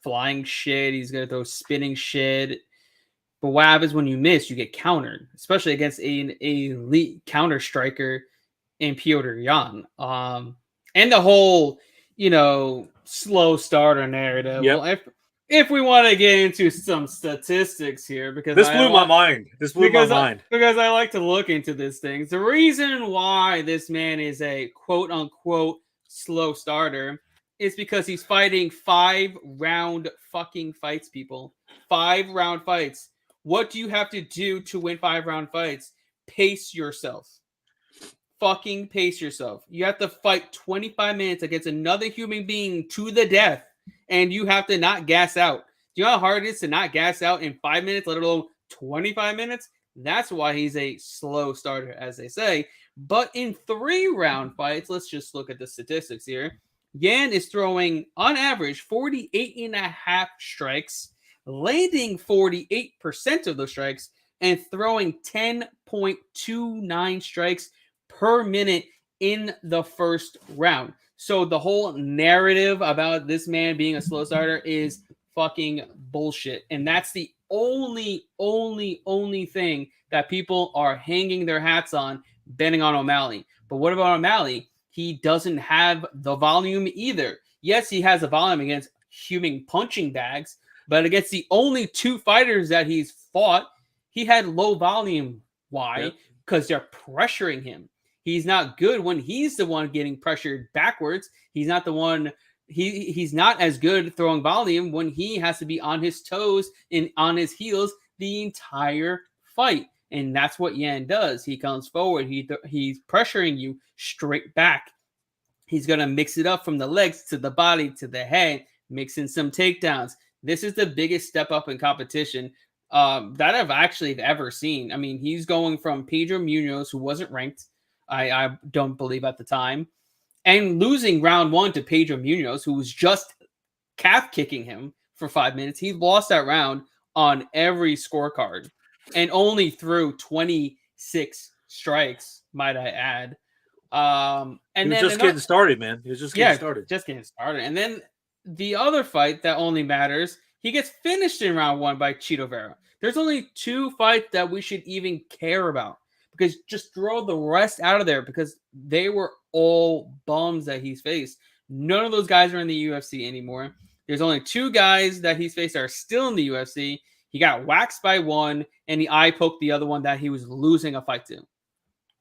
flying shit. He's gonna throw spinning shit. But what happens when you miss? You get countered, especially against an elite counter striker in Petr Yan. And the whole, slow starter narrative. Yep. Well, if we want to get into some statistics here, because this blew my mind. Because I like to look into these things. The reason why this man is a quote unquote slow starter is because he's fighting 5-round fucking fights, people. 5-round fights. What do you have to do to win 5-round fights? Pace yourself. fucking pace yourself. You have to fight 25 minutes against another human being to the death, and you have to not gas out. Do you know how hard it is to not gas out in 5 minutes, let alone 25 minutes? That's why he's a slow starter, as they say. But in 3-round fights, let's just look at the statistics here. Yan is throwing, on average, 48.5 strikes, landing 48% of those strikes, and throwing 10.29 strikes per minute in the first round. So the whole narrative about this man being a slow starter is fucking bullshit. And that's the only thing that people are hanging their hats on, betting on O'Malley. But what about O'Malley? He doesn't have the volume either. Yes, he has a volume against human punching bags, but against the only 2 fighters that he's fought, he had low volume. Why? Because they're pressuring him. He's not good when he's the one getting pressured backwards. He's not the one. He's not as good throwing volume when he has to be on his toes and on his heels the entire fight. And that's what Yan does. He comes forward. He's pressuring you straight back. He's going to mix it up from the legs to the body to the head, mixing some takedowns. This is the biggest step up in competition that I've actually ever seen. I mean, he's going from Pedro Munoz, who wasn't ranked, I don't believe at the time, and losing round 1 to Pedro Munoz, who was just calf kicking him for 5 minutes. He lost that round on every scorecard and only threw 26 strikes, might I add. And he was then just getting started, man. He was just getting started. Just getting started. And then the other fight that only matters, he gets finished in round 1 by Chito Vera. There's only 2 fights that we should even care about, because just throw the rest out of there, because they were all bums that he's faced. None of those guys are in the UFC anymore. There's only 2 guys that he's faced that are still in the UFC. He got waxed by one, and he eye poked the other one that he was losing a fight to.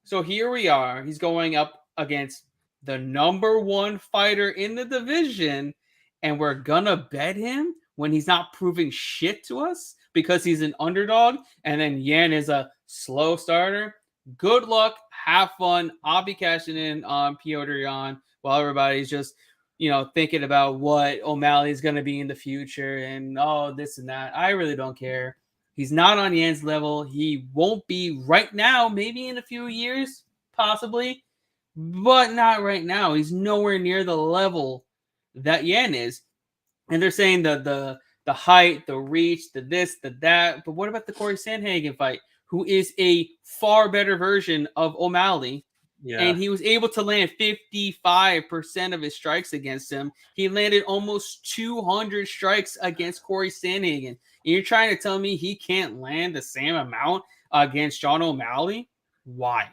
So here we are. He's going up against the number 1 fighter in the division, and we're gonna bet him when he's not proving shit to us because he's an underdog, and then Yan is a slow starter. Good luck. Have fun. I'll be cashing in on Piotr Yan while everybody's just, thinking about what O'Malley's going to be in the future and this and that. I really don't care. He's not on Yan's level. He won't be right now, maybe in a few years, possibly, but not right now. He's nowhere near the level that Yan is. And they're saying the height, the reach, the this, the that. But what about the Corey Sandhagen fight, who is a far better version of O'Malley? Yeah. And he was able to land 55% of his strikes against him. He landed almost 200 strikes against Corey Sandhagen. And you're trying to tell me he can't land the same amount against Sean O'Malley? Why?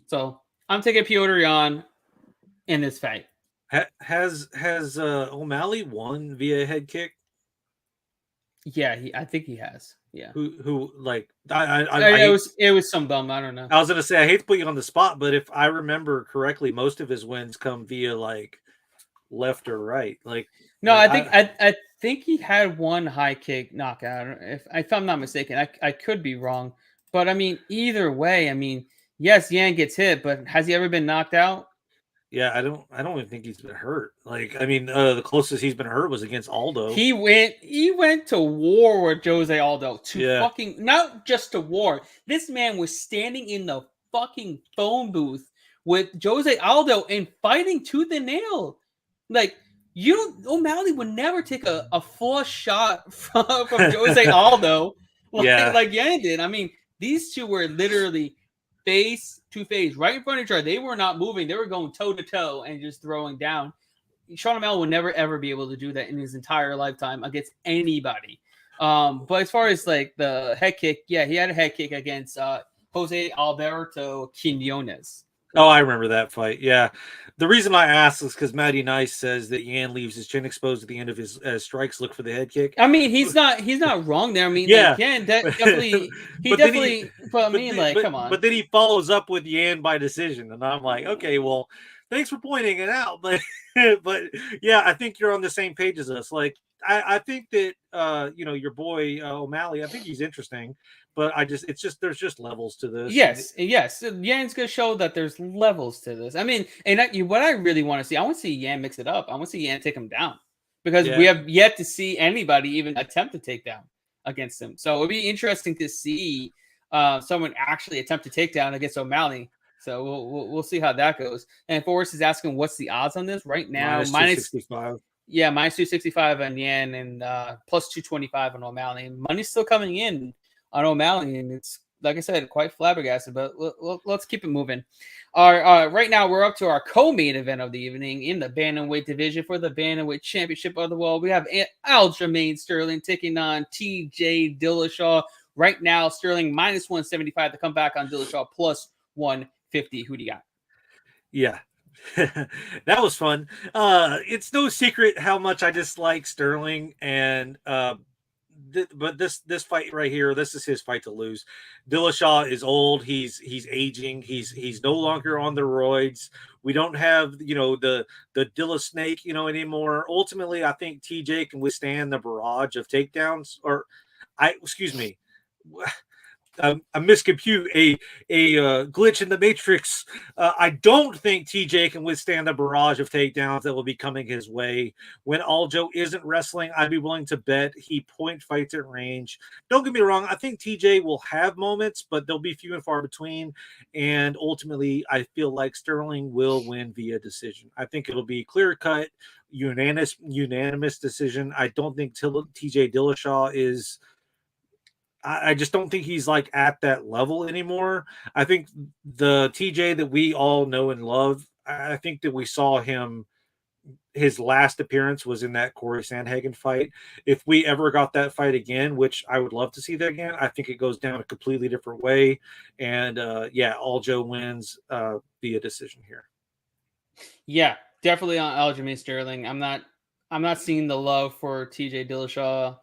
So I'm taking Piotr Yan in this fight. Has O'Malley won via head kick? Yeah, I think he has. Yeah. Who like it was some bum. I don't know. I was gonna say, I hate to put you on the spot, but if I remember correctly, most of his wins come via like left or right. Like no, I think he had one high kick knockout. If I'm not mistaken, I could be wrong, but I mean either way, I mean yes, Yan gets hit, but has he ever been knocked out? Yeah, I don't even think he's been hurt. Like, I mean, the closest he's been hurt was against Aldo. He went to war with Jose Aldo fucking not just to war. This man was standing in the fucking phone booth with Jose Aldo and fighting tooth and nail. Like O'Malley would never take a full shot from Jose Aldo like Yan did. I mean, these two were literally face to face, right in front of each other. They were not moving. They were going toe to toe and just throwing down. Sean O'Malley would never ever be able to do that in his entire lifetime against anybody. But as far as like the head kick, yeah, he had a head kick against Jose Alberto Quinones. Oh, I remember that fight. Yeah. The reason I asked is because Matty Nice says that Yan leaves his chin exposed at the end of his strikes. Look for the head kick. I mean, he's not wrong there. I mean, yeah, like, Yan definitely. Come on. But then he follows up with Yan by decision, and I'm like, okay, well, thanks for pointing it out, but yeah, I think you're on the same page as us. Like, I think that your boy O'Malley, I think he's interesting, but there's just levels to this. Yes. Yan's gonna show that there's levels to this. I mean, and what I really want to see, I want to see Yan mix it up. I want to see Yan take him down because we Yeah. have yet to see anybody even attempt to take down against him. So it'd be interesting to see someone actually attempt to take down against O'Malley. So we'll see how that goes. And Forrest is asking, what's the odds on this right now? -265. Yeah, -265 on Yan and +225 on O'Malley. And money's still coming in on O'Malley, and it's, like I said, quite flabbergasted. But let's keep it moving. Right now, we're up to our co-main event of the evening in the bantamweight division for the bantamweight championship of the world. We have Aljamain Sterling taking on TJ Dillashaw. Right now, Sterling -175 to come back on Dillashaw +150. Who do you got? Yeah. That was fun. It's no secret how much I dislike Sterling, and but this fight right here, this is his fight to lose. Dillashaw is old. He's aging. He's no longer on the roids. We don't have the Dilla snake anymore. Ultimately, I think TJ can withstand the barrage of takedowns. Excuse me. A miscompute, a glitch in the matrix. I don't think TJ can withstand the barrage of takedowns that will be coming his way. When Aljo isn't wrestling, I'd be willing to bet he point fights at range. Don't get me wrong, I think TJ will have moments, but they'll be few and far between. And ultimately, I feel like Sterling will win via decision. I think it'll be clear-cut, unanimous decision. I don't think TJ Dillashaw is... I just don't think he's like at that level anymore. I think the TJ that we all know and love, I think that we saw him, his last appearance was in that Corey Sandhagen fight. If we ever got that fight again, which I would love to see that again, I think it goes down a completely different way. And Aljo wins via decision here. Yeah, definitely on Aljamain Sterling. I'm not seeing the love for TJ Dillashaw.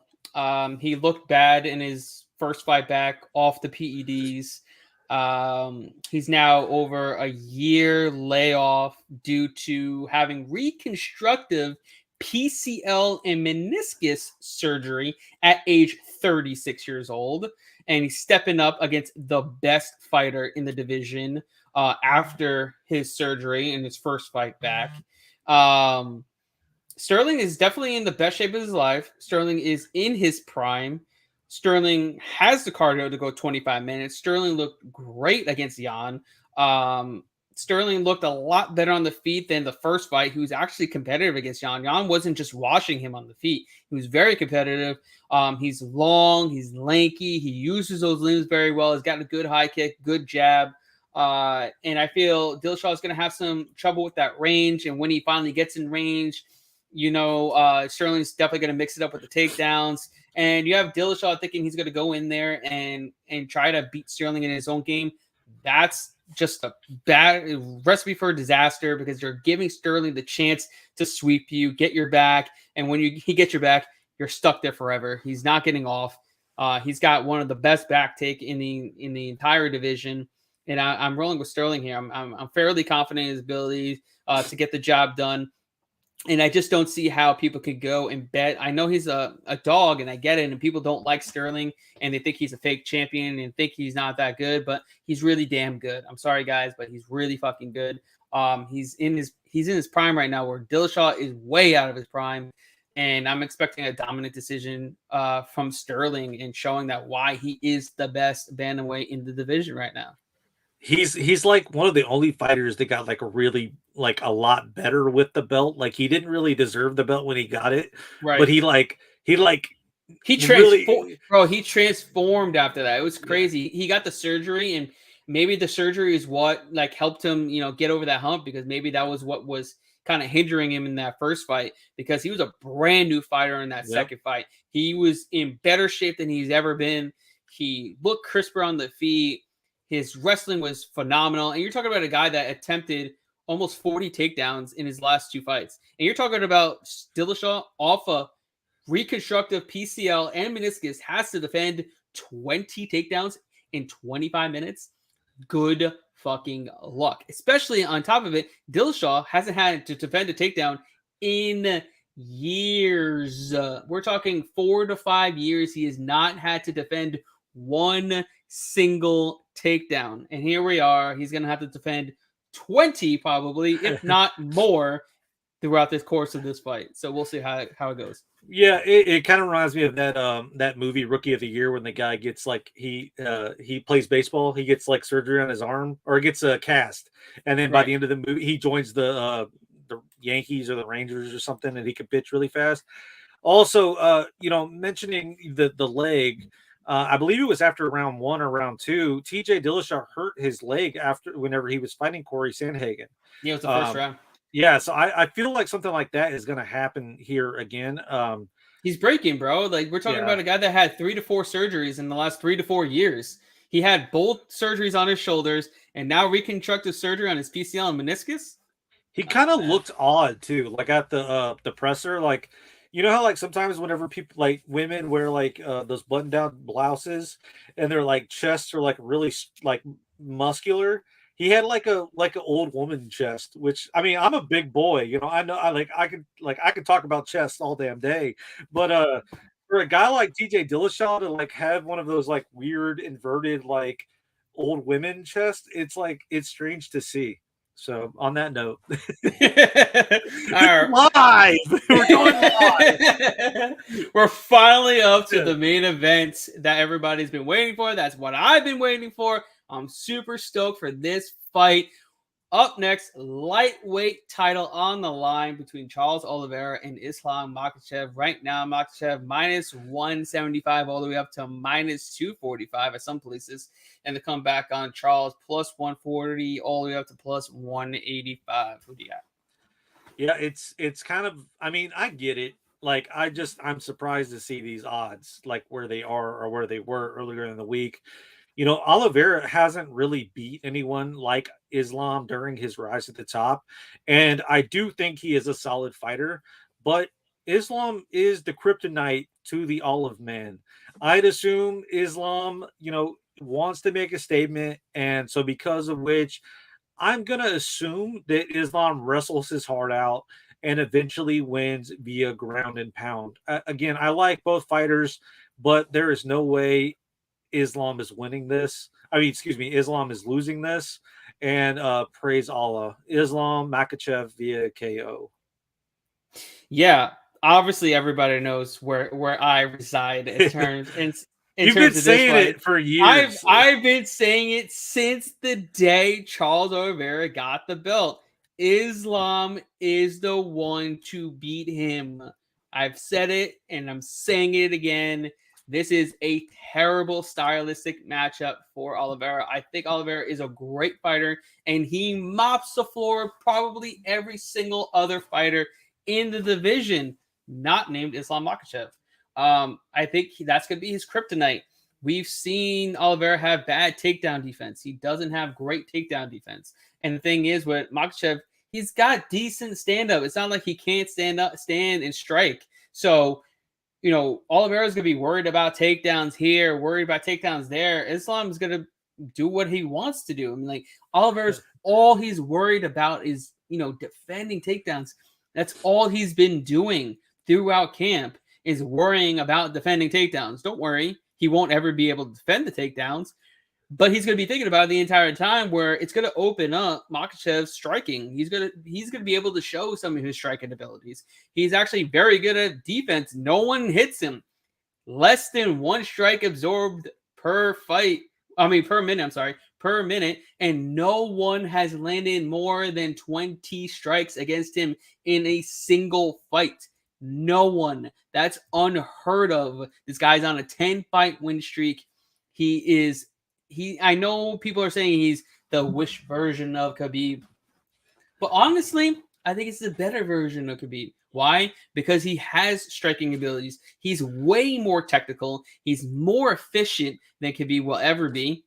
He looked bad in his first fight back off the PEDs. He's now over a year layoff due to having reconstructive PCL and meniscus surgery at age 36 years old. And he's stepping up against the best fighter in the division after his surgery in his first fight back. Sterling is definitely in the best shape of his life. Sterling is in his prime. Sterling has the cardio to go 25 minutes. Sterling looked great against Yan. Sterling looked a lot better on the feet than the first fight. He was actually competitive against Yan. Yan wasn't just washing him on the feet. He was very competitive. He's long. He's lanky. He uses those limbs very well. He's got a good high kick, good jab. And I feel Dillashaw is going to have some trouble with that range. And when he finally gets in range, Sterling's definitely going to mix it up with the takedowns. And you have Dillashaw thinking he's going to go in there and try to beat Sterling in his own game. That's just a bad recipe for disaster because you're giving Sterling the chance to sweep you, get your back. And when he gets your back, you're stuck there forever. He's not getting off. He's got one of the best back take in the entire division. And I'm rolling with Sterling here. I'm fairly confident in his ability to get the job done. And I just don't see how people could go and bet. I know he's a dog, and I get it. And people don't like Sterling, and they think he's a fake champion and think he's not that good. But he's really damn good. I'm sorry, guys, but he's really fucking good. He's in his prime right now, where Dillashaw is way out of his prime. And I'm expecting a dominant decision from Sterling and showing that why he is the best bantamweight in the division right now. He's like one of the only fighters that got like a lot better with the belt. Like he didn't really deserve the belt when he got it, right? But he transformed after that. It was crazy. Yeah. He got the surgery, and maybe the surgery is what like helped him, get over that hump, because maybe that was what was kind of hindering him in that first fight, because he was a brand new fighter in that second fight. He was in better shape than he's ever been. He looked crisper on the feet. His wrestling was phenomenal. And you're talking about a guy that attempted almost 40 takedowns in his last two fights. And you're talking about Dillashaw off a reconstructive PCL and meniscus has to defend 20 takedowns in 25 minutes. Good fucking luck. Especially on top of it, Dillashaw hasn't had to defend a takedown in years. We're talking 4 to 5 years. He has not had to defend one single takedown. And here we are. He's going to have to defend 20 probably, if not more, throughout this course of this fight. So we'll see how it goes. Yeah, it kind of reminds me of that movie Rookie of the Year, when the guy gets like he plays baseball, he gets like surgery on his arm, or gets a cast, and then by the end of the movie he joins the Yankees or the Rangers or something, and he can pitch really fast. Also, mentioning the leg, I believe it was after round 1 or round 2, TJ Dillashaw hurt his leg whenever he was fighting Corey Sandhagen. Yeah, it was the first round. Yeah, so I feel like something like that is going to happen here again. He's breaking, bro. Like, we're talking about a guy that had 3 to 4 surgeries in the last 3 to 4 years. He had both surgeries on his shoulders and now reconstructive surgery on his PCL and meniscus. He kind of looked odd too, like at the presser. Like, you know how like sometimes whenever people, like women, wear like those button down blouses and their like chests are like really like muscular. He had like an old woman chest, which, I mean, I'm a big boy, I know I could talk about chests all damn day, but for a guy like TJ Dillashaw to like have one of those like weird inverted like old women chest, it's strange to see. So on that note, live. We're going live. We're finally up to the main event that everybody's been waiting for. That's what I've been waiting for. I'm super stoked for this fight. Up next, lightweight title on the line between Charles Oliveira and Islam Makhachev. Right now, Makhachev minus 175 all the way up to minus 245 at some places. And the comeback on Charles plus 140 all the way up to plus 185. Who do you got? Yeah, it's kind of, I mean, I get it. Like, I'm surprised to see these odds like where they are or where they were earlier in the week. Oliveira hasn't really beat anyone like Islam during his rise at the top. And I do think he is a solid fighter, but Islam is the kryptonite to the olive man. I'd assume Islam, wants to make a statement. And so because of which, I'm going to assume that Islam wrestles his heart out and eventually wins via ground and pound. Again, I like both fighters, but there is no way Islam is winning this. Islam is losing this. And praise Allah. Islam Makhachev via KO. Yeah, obviously everybody knows where I reside in terms You've been saying it for years. I've been saying it since the day Charles Oliveira got the belt. Islam is the one to beat him. I've said it and I'm saying it again. This is a terrible stylistic matchup for Oliveira. I think Oliveira is a great fighter, and he mops the floor of probably every single other fighter in the division, not named Islam Makhachev. I think that's going to be his kryptonite. We've seen Oliveira have bad takedown defense. He doesn't have great takedown defense. And the thing is, with Makhachev, he's got decent stand-up. It's not like he can't stand and strike. So, Oliveira's going to be worried about takedowns here, worried about takedowns there. Islam's going to do what he wants to do. I mean, like, Oliveira's, all he's worried about is, defending takedowns. That's all he's been doing throughout camp, is worrying about defending takedowns. Don't worry. He won't ever be able to defend the takedowns, but he's going to be thinking about it the entire time, where it's going to open up Makhachev's striking. He's going to be able to show some of his striking abilities. He's actually very good at defense. No one hits him. Less than one strike absorbed per minute, and no one has landed more than 20 strikes against him in a single fight. No one. That's unheard of. This guy's on a 10-fight win streak. I know people are saying he's the Wish version of Khabib, but honestly, I think it's the better version of Khabib. Why? Because he has striking abilities. He's way more technical. He's more efficient than Khabib will ever be.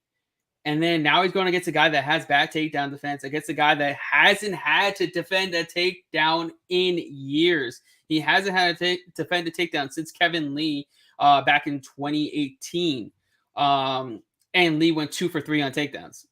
And then now he's going against a guy that has bad takedown defense, against a guy that hasn't had to defend a takedown in years. He hasn't had to defend a takedown since Kevin Lee back in 2018. And Lee went 2 for 3 on takedowns.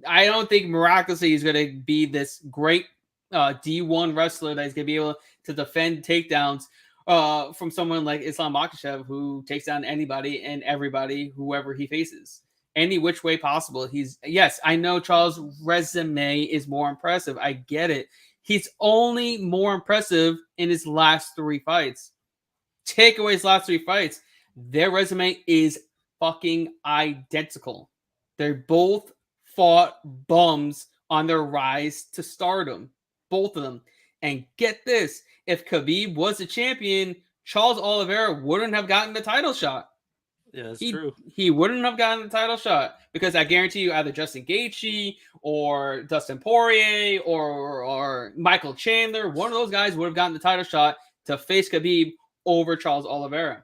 I don't think miraculously he's going to be this great D1 wrestler that's going to be able to defend takedowns from someone like Islam Makhachev, who takes down anybody and everybody, whoever he faces, any which way possible. Yes, I know Charles' resume is more impressive. I get it. He's only more impressive in his last 3 fights. Take away his last 3 fights, their resume is fucking identical. They both fought bums on their rise to stardom. Both of them. And get this, if Khabib was a champion, Charles Oliveira wouldn't have gotten the title shot. Yeah, that's true. He wouldn't have gotten the title shot because I guarantee you either Justin Gaethje or Dustin Poirier or Michael Chandler, one of those guys would have gotten the title shot to face Khabib over Charles Oliveira.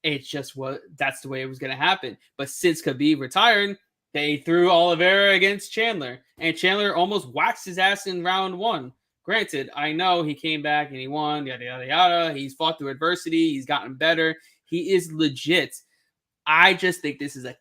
It's just that's the way it was going to happen. But since Khabib retired, they threw Oliveira against Chandler, and Chandler almost waxed his ass in round 1. Granted, I know he came back and he won, yada, yada, yada. He's fought through adversity. He's gotten better. He is legit. I just think this is a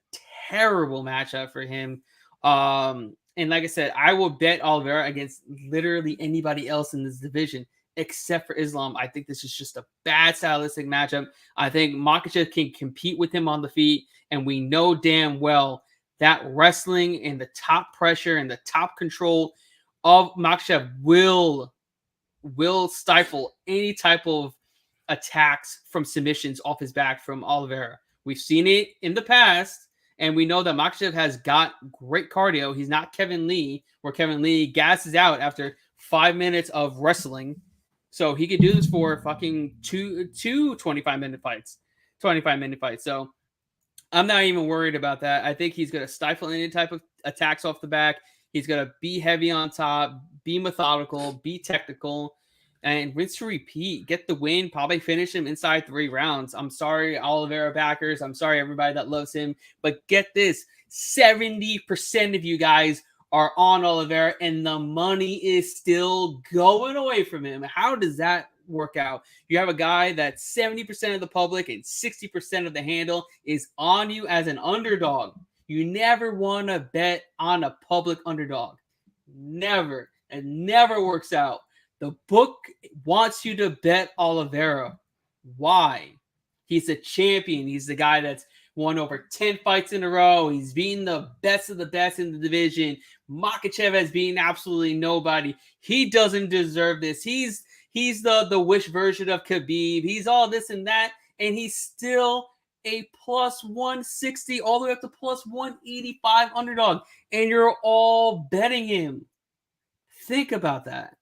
terrible matchup for him. And like I said, I will bet Oliveira against literally anybody else in this division except for Islam. I think this is just a bad stylistic matchup. I think Makhachev can compete with him on the feet, and we know damn well that wrestling and the top pressure and the top control of Makhachev will stifle any type of attacks from submissions off his back from Oliveira. We've seen it in the past, and we know that Makhachev has got great cardio. He's not Kevin Lee, where Kevin Lee gasses out after 5 minutes of wrestling. So he could do this for fucking two 25-minute fights. 25-minute fights. So I'm not even worried about that. I think he's going to stifle any type of attacks off the back. He's going to be heavy on top, be methodical, be technical, and rinse to repeat. Get the win, probably finish him inside 3 rounds. I'm sorry, Oliveira backers. I'm sorry, everybody that loves him. But get this, 70% of you guys are on Oliveira, and the money is still going away from him. How does that work out? You have a guy that 70% of the public and 60% of the handle is on you as an underdog. You never want to bet on a public underdog. Never. It never works out. The book wants you to bet Oliveira. Why? He's a champion. He's the guy that's won over 10 fights in a row. He's beaten the best of the best in the division. Makhachev has beaten absolutely nobody. He doesn't deserve this. He's the wish version of Khabib. He's all this and that, and he's still a plus 160 all the way up to plus 185 underdog, and you're all betting him. Think about that.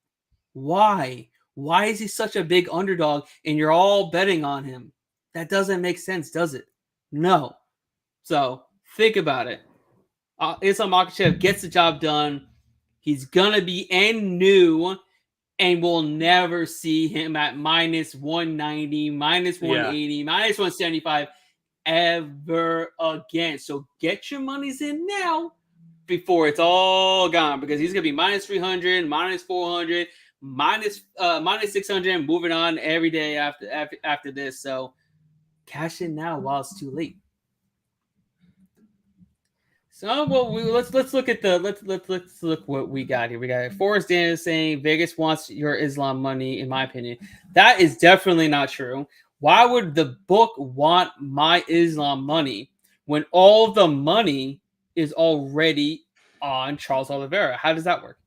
Why? Why is he such a big underdog and you're all betting on him? That doesn't make sense, does it? No. So think about it. Islam Makhachev gets the job done. He's going to be new, and we'll never see him at minus 190, minus 180, minus 175 ever again. So get your monies in now before it's all gone, because he's going to be minus 300, minus 400, minus 600, moving on every day after this. So cash in now while it's too late. So let's look at let's look what we got here. We got Forrest Dan saying Vegas wants your Islam money. In my opinion, that is definitely not true. Why would the book want my Islam money when all the money is already on Charles Oliveira? How does that work?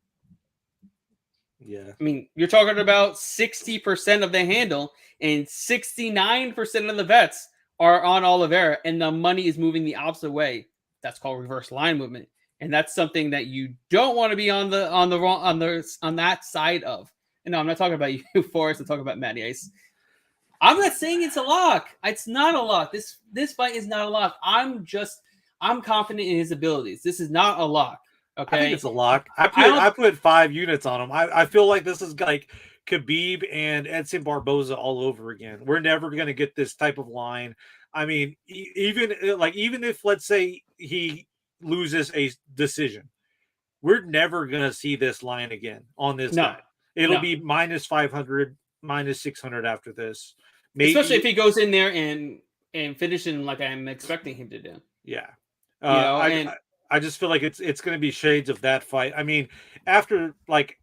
Yeah, I mean, you're talking about 60% of the handle and 69% of the bets are on Oliveira, and the money is moving the opposite way. That's called reverse line movement, and that's something that you don't want to be on that side of. And no, I'm not talking about you, Forrest. I'm talking about Matty Ice. I'm not saying it's a lock. It's not a lock. This fight is not a lock. I'm confident in his abilities. This is not a lock. Okay, I think it's a lock. I put 5 units on him. I feel like this is like Khabib and Edson Barboza all over again. We're never going to get this type of line. I mean, even if, let's say, he loses a decision, we're never going to see this line again on this guy. It'll be minus 500, minus 600 after this. Maybe, especially if he goes in there and finishing like I'm expecting him to do. Yeah. I just feel like it's going to be shades of that fight. I mean, after like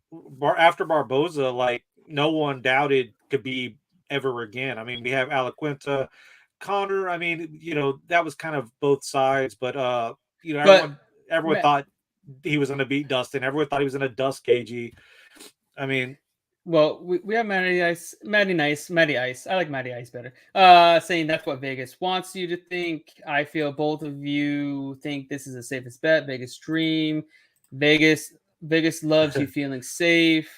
after Barboza, like no one doubted Khabib ever again. I mean, we have Alaquinta, Connor. I mean, that was kind of both sides, but But everyone thought he was going to beat Dustin. Everyone thought he was going to dust KG. I mean, well, we have Matty Ice. I like Matty Ice better. Saying that's what Vegas wants you to think. I feel both of you think this is the safest bet. Vegas dream. Vegas loves you feeling safe.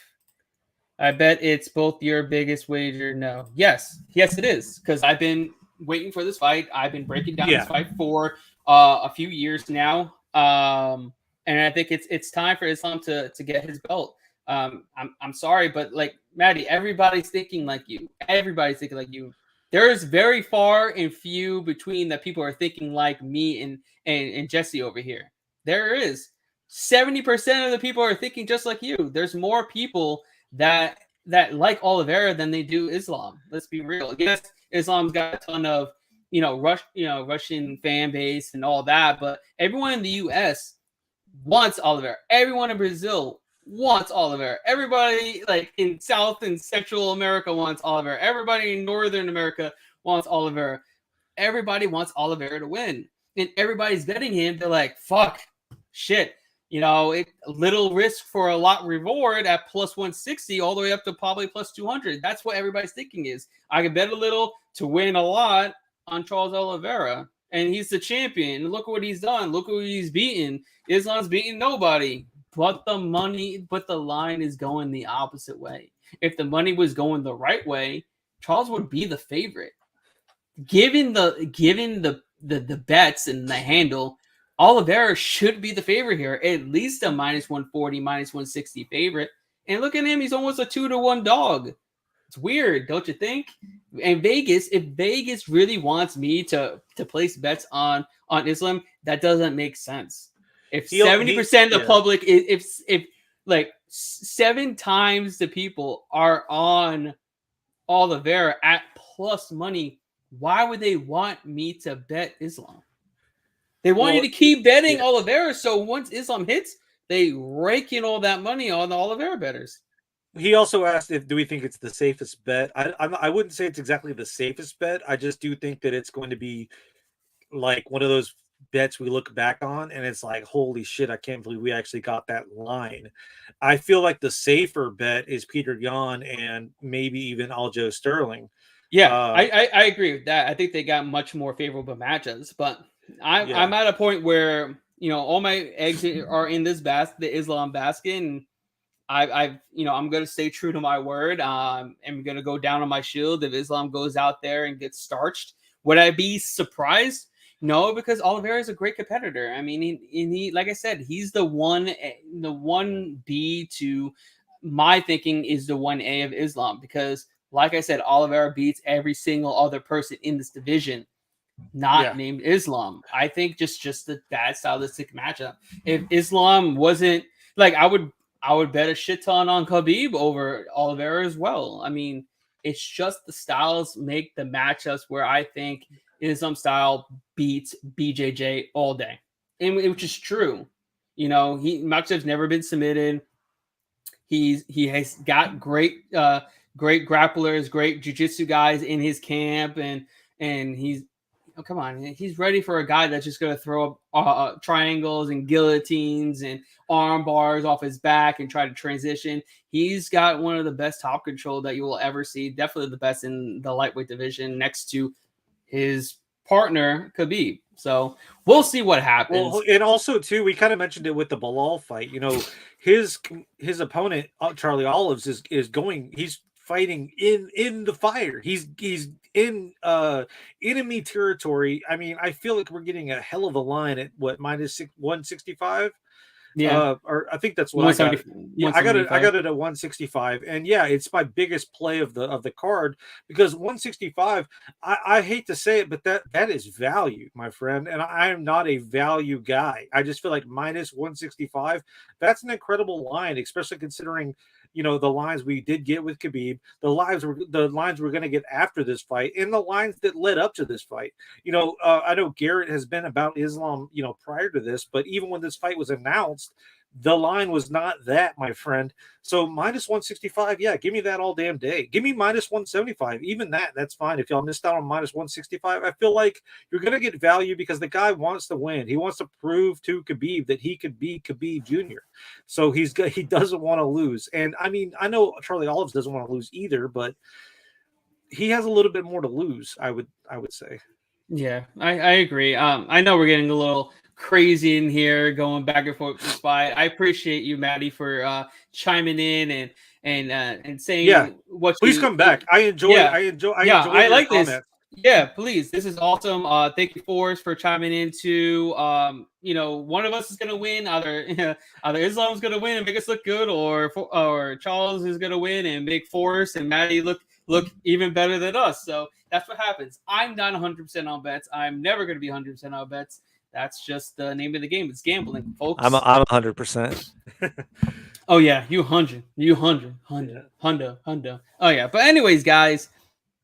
I bet it's both your biggest wager. No. Yes, it is. Because I've been waiting for this fight. I've been breaking down this fight for a few years now. And I think it's time for Islam to get his belt. I'm sorry, but like Maddie, everybody's thinking like you. Everybody's thinking like you. There is very far and few between that people are thinking like me and Jesse over here. There is 70% of the people are thinking just like you. There's more people that like Oliveira than they do Islam. Let's be real. Yes, Islam's got a ton of Russian fan base and all that, but everyone in the US wants Oliveira. Everyone in Brazil wants Oliveira. Everybody like in South and Central America wants Oliveira. Everybody in Northern America wants Oliveira. Everybody wants Oliveira to win. And everybody's betting him. They're like, fuck, shit. Little risk for a lot reward at plus 160 all the way up to probably plus 200. That's what everybody's thinking is. I can bet a little to win a lot on Charles Oliveira. And he's the champion. Look what he's done. Look who he's beaten. Islam's beaten nobody. But the line is going the opposite way. If the money was going the right way, Charles would be the favorite. Given the bets and the handle, Oliveira should be the favorite here. At least a minus 140, minus 160 favorite. And look at him. He's almost a 2-1 dog. It's weird, don't you think? And if Vegas really wants me to place bets on Islam, that doesn't make sense. If 70% of the public, if like 7 times the people are on Oliveira at plus money, why would they want me to bet Islam? They want you to keep betting Oliveira, so once Islam hits, they rake in all that money on the Oliveira bettors. He also asked do we think it's the safest bet. I wouldn't say it's exactly the safest bet. I just do think that it's going to be like one of those bets we look back on and it's like, holy shit, I can't believe we actually got that line. I feel like the safer bet is Peter Yan and maybe even Aljo Sterling. Yeah, I agree with that. I think they got much more favorable matchups, but I'm at a point where all my eggs are in this basket, the Islam basket, and I'm going to stay true to my word. I'm going to go down on my shield if Islam goes out there and gets starched. Would I be surprised? No, because Oliveira is a great competitor. I mean, he like I said, he's the 1B to my thinking is the 1A of Islam because, like I said, Oliveira beats every single other person in this division not named Islam. I think just the bad stylistic matchup. If Islam wasn't like, I would bet a shit ton on Khabib over Oliveira as well. I mean, it's just the styles make the matchups where I think Islam style beats BJJ all day, and which is true. Makhachev's never been submitted. He has got great grapplers, great jiu-jitsu guys in his camp, and he's come on, he's ready for a guy that's just going to throw up triangles and guillotines and arm bars off his back and try to transition. He's got one of the best top control that you will ever see. Definitely the best in the lightweight division next to his partner, Khabib. So we'll see what happens. Well, and also, too, we kind of mentioned it with the Bilal fight. His opponent, Charlie Olives, he's fighting in the fire. He's in enemy territory. I mean, I feel like we're getting a hell of a line at what, minus 165. Yeah, or I think that's what I got. Yeah, I got it at 165, and yeah, it's my biggest play of the card because 165. I hate to say it, but that is value, my friend, and I am not a value guy. I just feel like minus 165. That's an incredible line, especially considering the lines we did get with Khabib, the lines we're going to get after this fight, and the lines that led up to this fight. I know Garrett has been about Islam, prior to this, but even when this fight was announced, The line was not that, my friend. So minus 165, yeah, give me that all damn day. Give me minus 175. Even that's fine. If y'all missed out on minus 165, I feel like you're going to get value because the guy wants to win. He wants to prove to Khabib that he could be Khabib Jr. So he doesn't want to lose. And I mean, I know Charlie Olives doesn't want to lose either, but he has a little bit more to lose, I would say. Yeah, I agree. I know we're getting a little crazy in here, going back and forth with this fight. I appreciate you, Maddie, for chiming in and saying what. Please come back. I enjoy. Yeah, I enjoy I like comments. this. Yeah, please. This is awesome. Thank you, Forrest, for chiming into. One of us is gonna win. Either Islam's gonna win and make us look good, or Charles is gonna win and make Forrest and Maddie look even better than us. So that's what happens. I'm not 100% on bets. I'm never gonna be 100% on bets. That's just the name of the game. It's gambling, folks. I'm 100%. Oh yeah, you hundred, hundo. Oh yeah, but anyways, guys,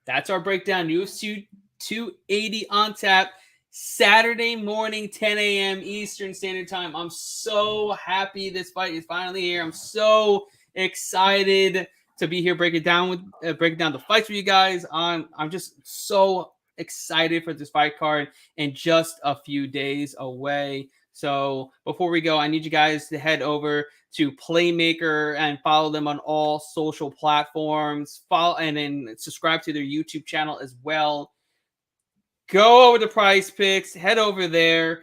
that's our breakdown. UFC 280 on tap, Saturday morning, 10 a.m. Eastern Standard Time. I'm so happy this fight is finally here. I'm so excited to be here breaking down the fights with you guys. I'm just so excited for this fight card and just a few days away. So before we go, I need you guys to head over to Playmaker and follow them on all social platforms. Follow and then subscribe to their YouTube channel as well. Go over to PrizePicks, head over there.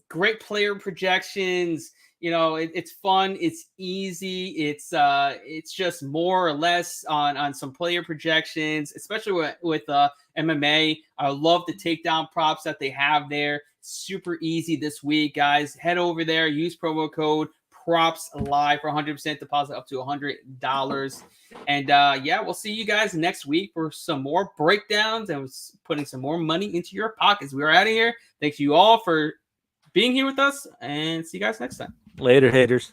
Great player projections. It's fun. It's easy. It's just more or less on some player projections, especially with MMA. I love the takedown props that they have there. Super easy this week, guys. Head over there. Use promo code props live for 100% deposit up to $100. And we'll see you guys next week for some more breakdowns and putting some more money into your pockets. We're out of here. Thank you all for being here with us, and see you guys next time. Later, haters.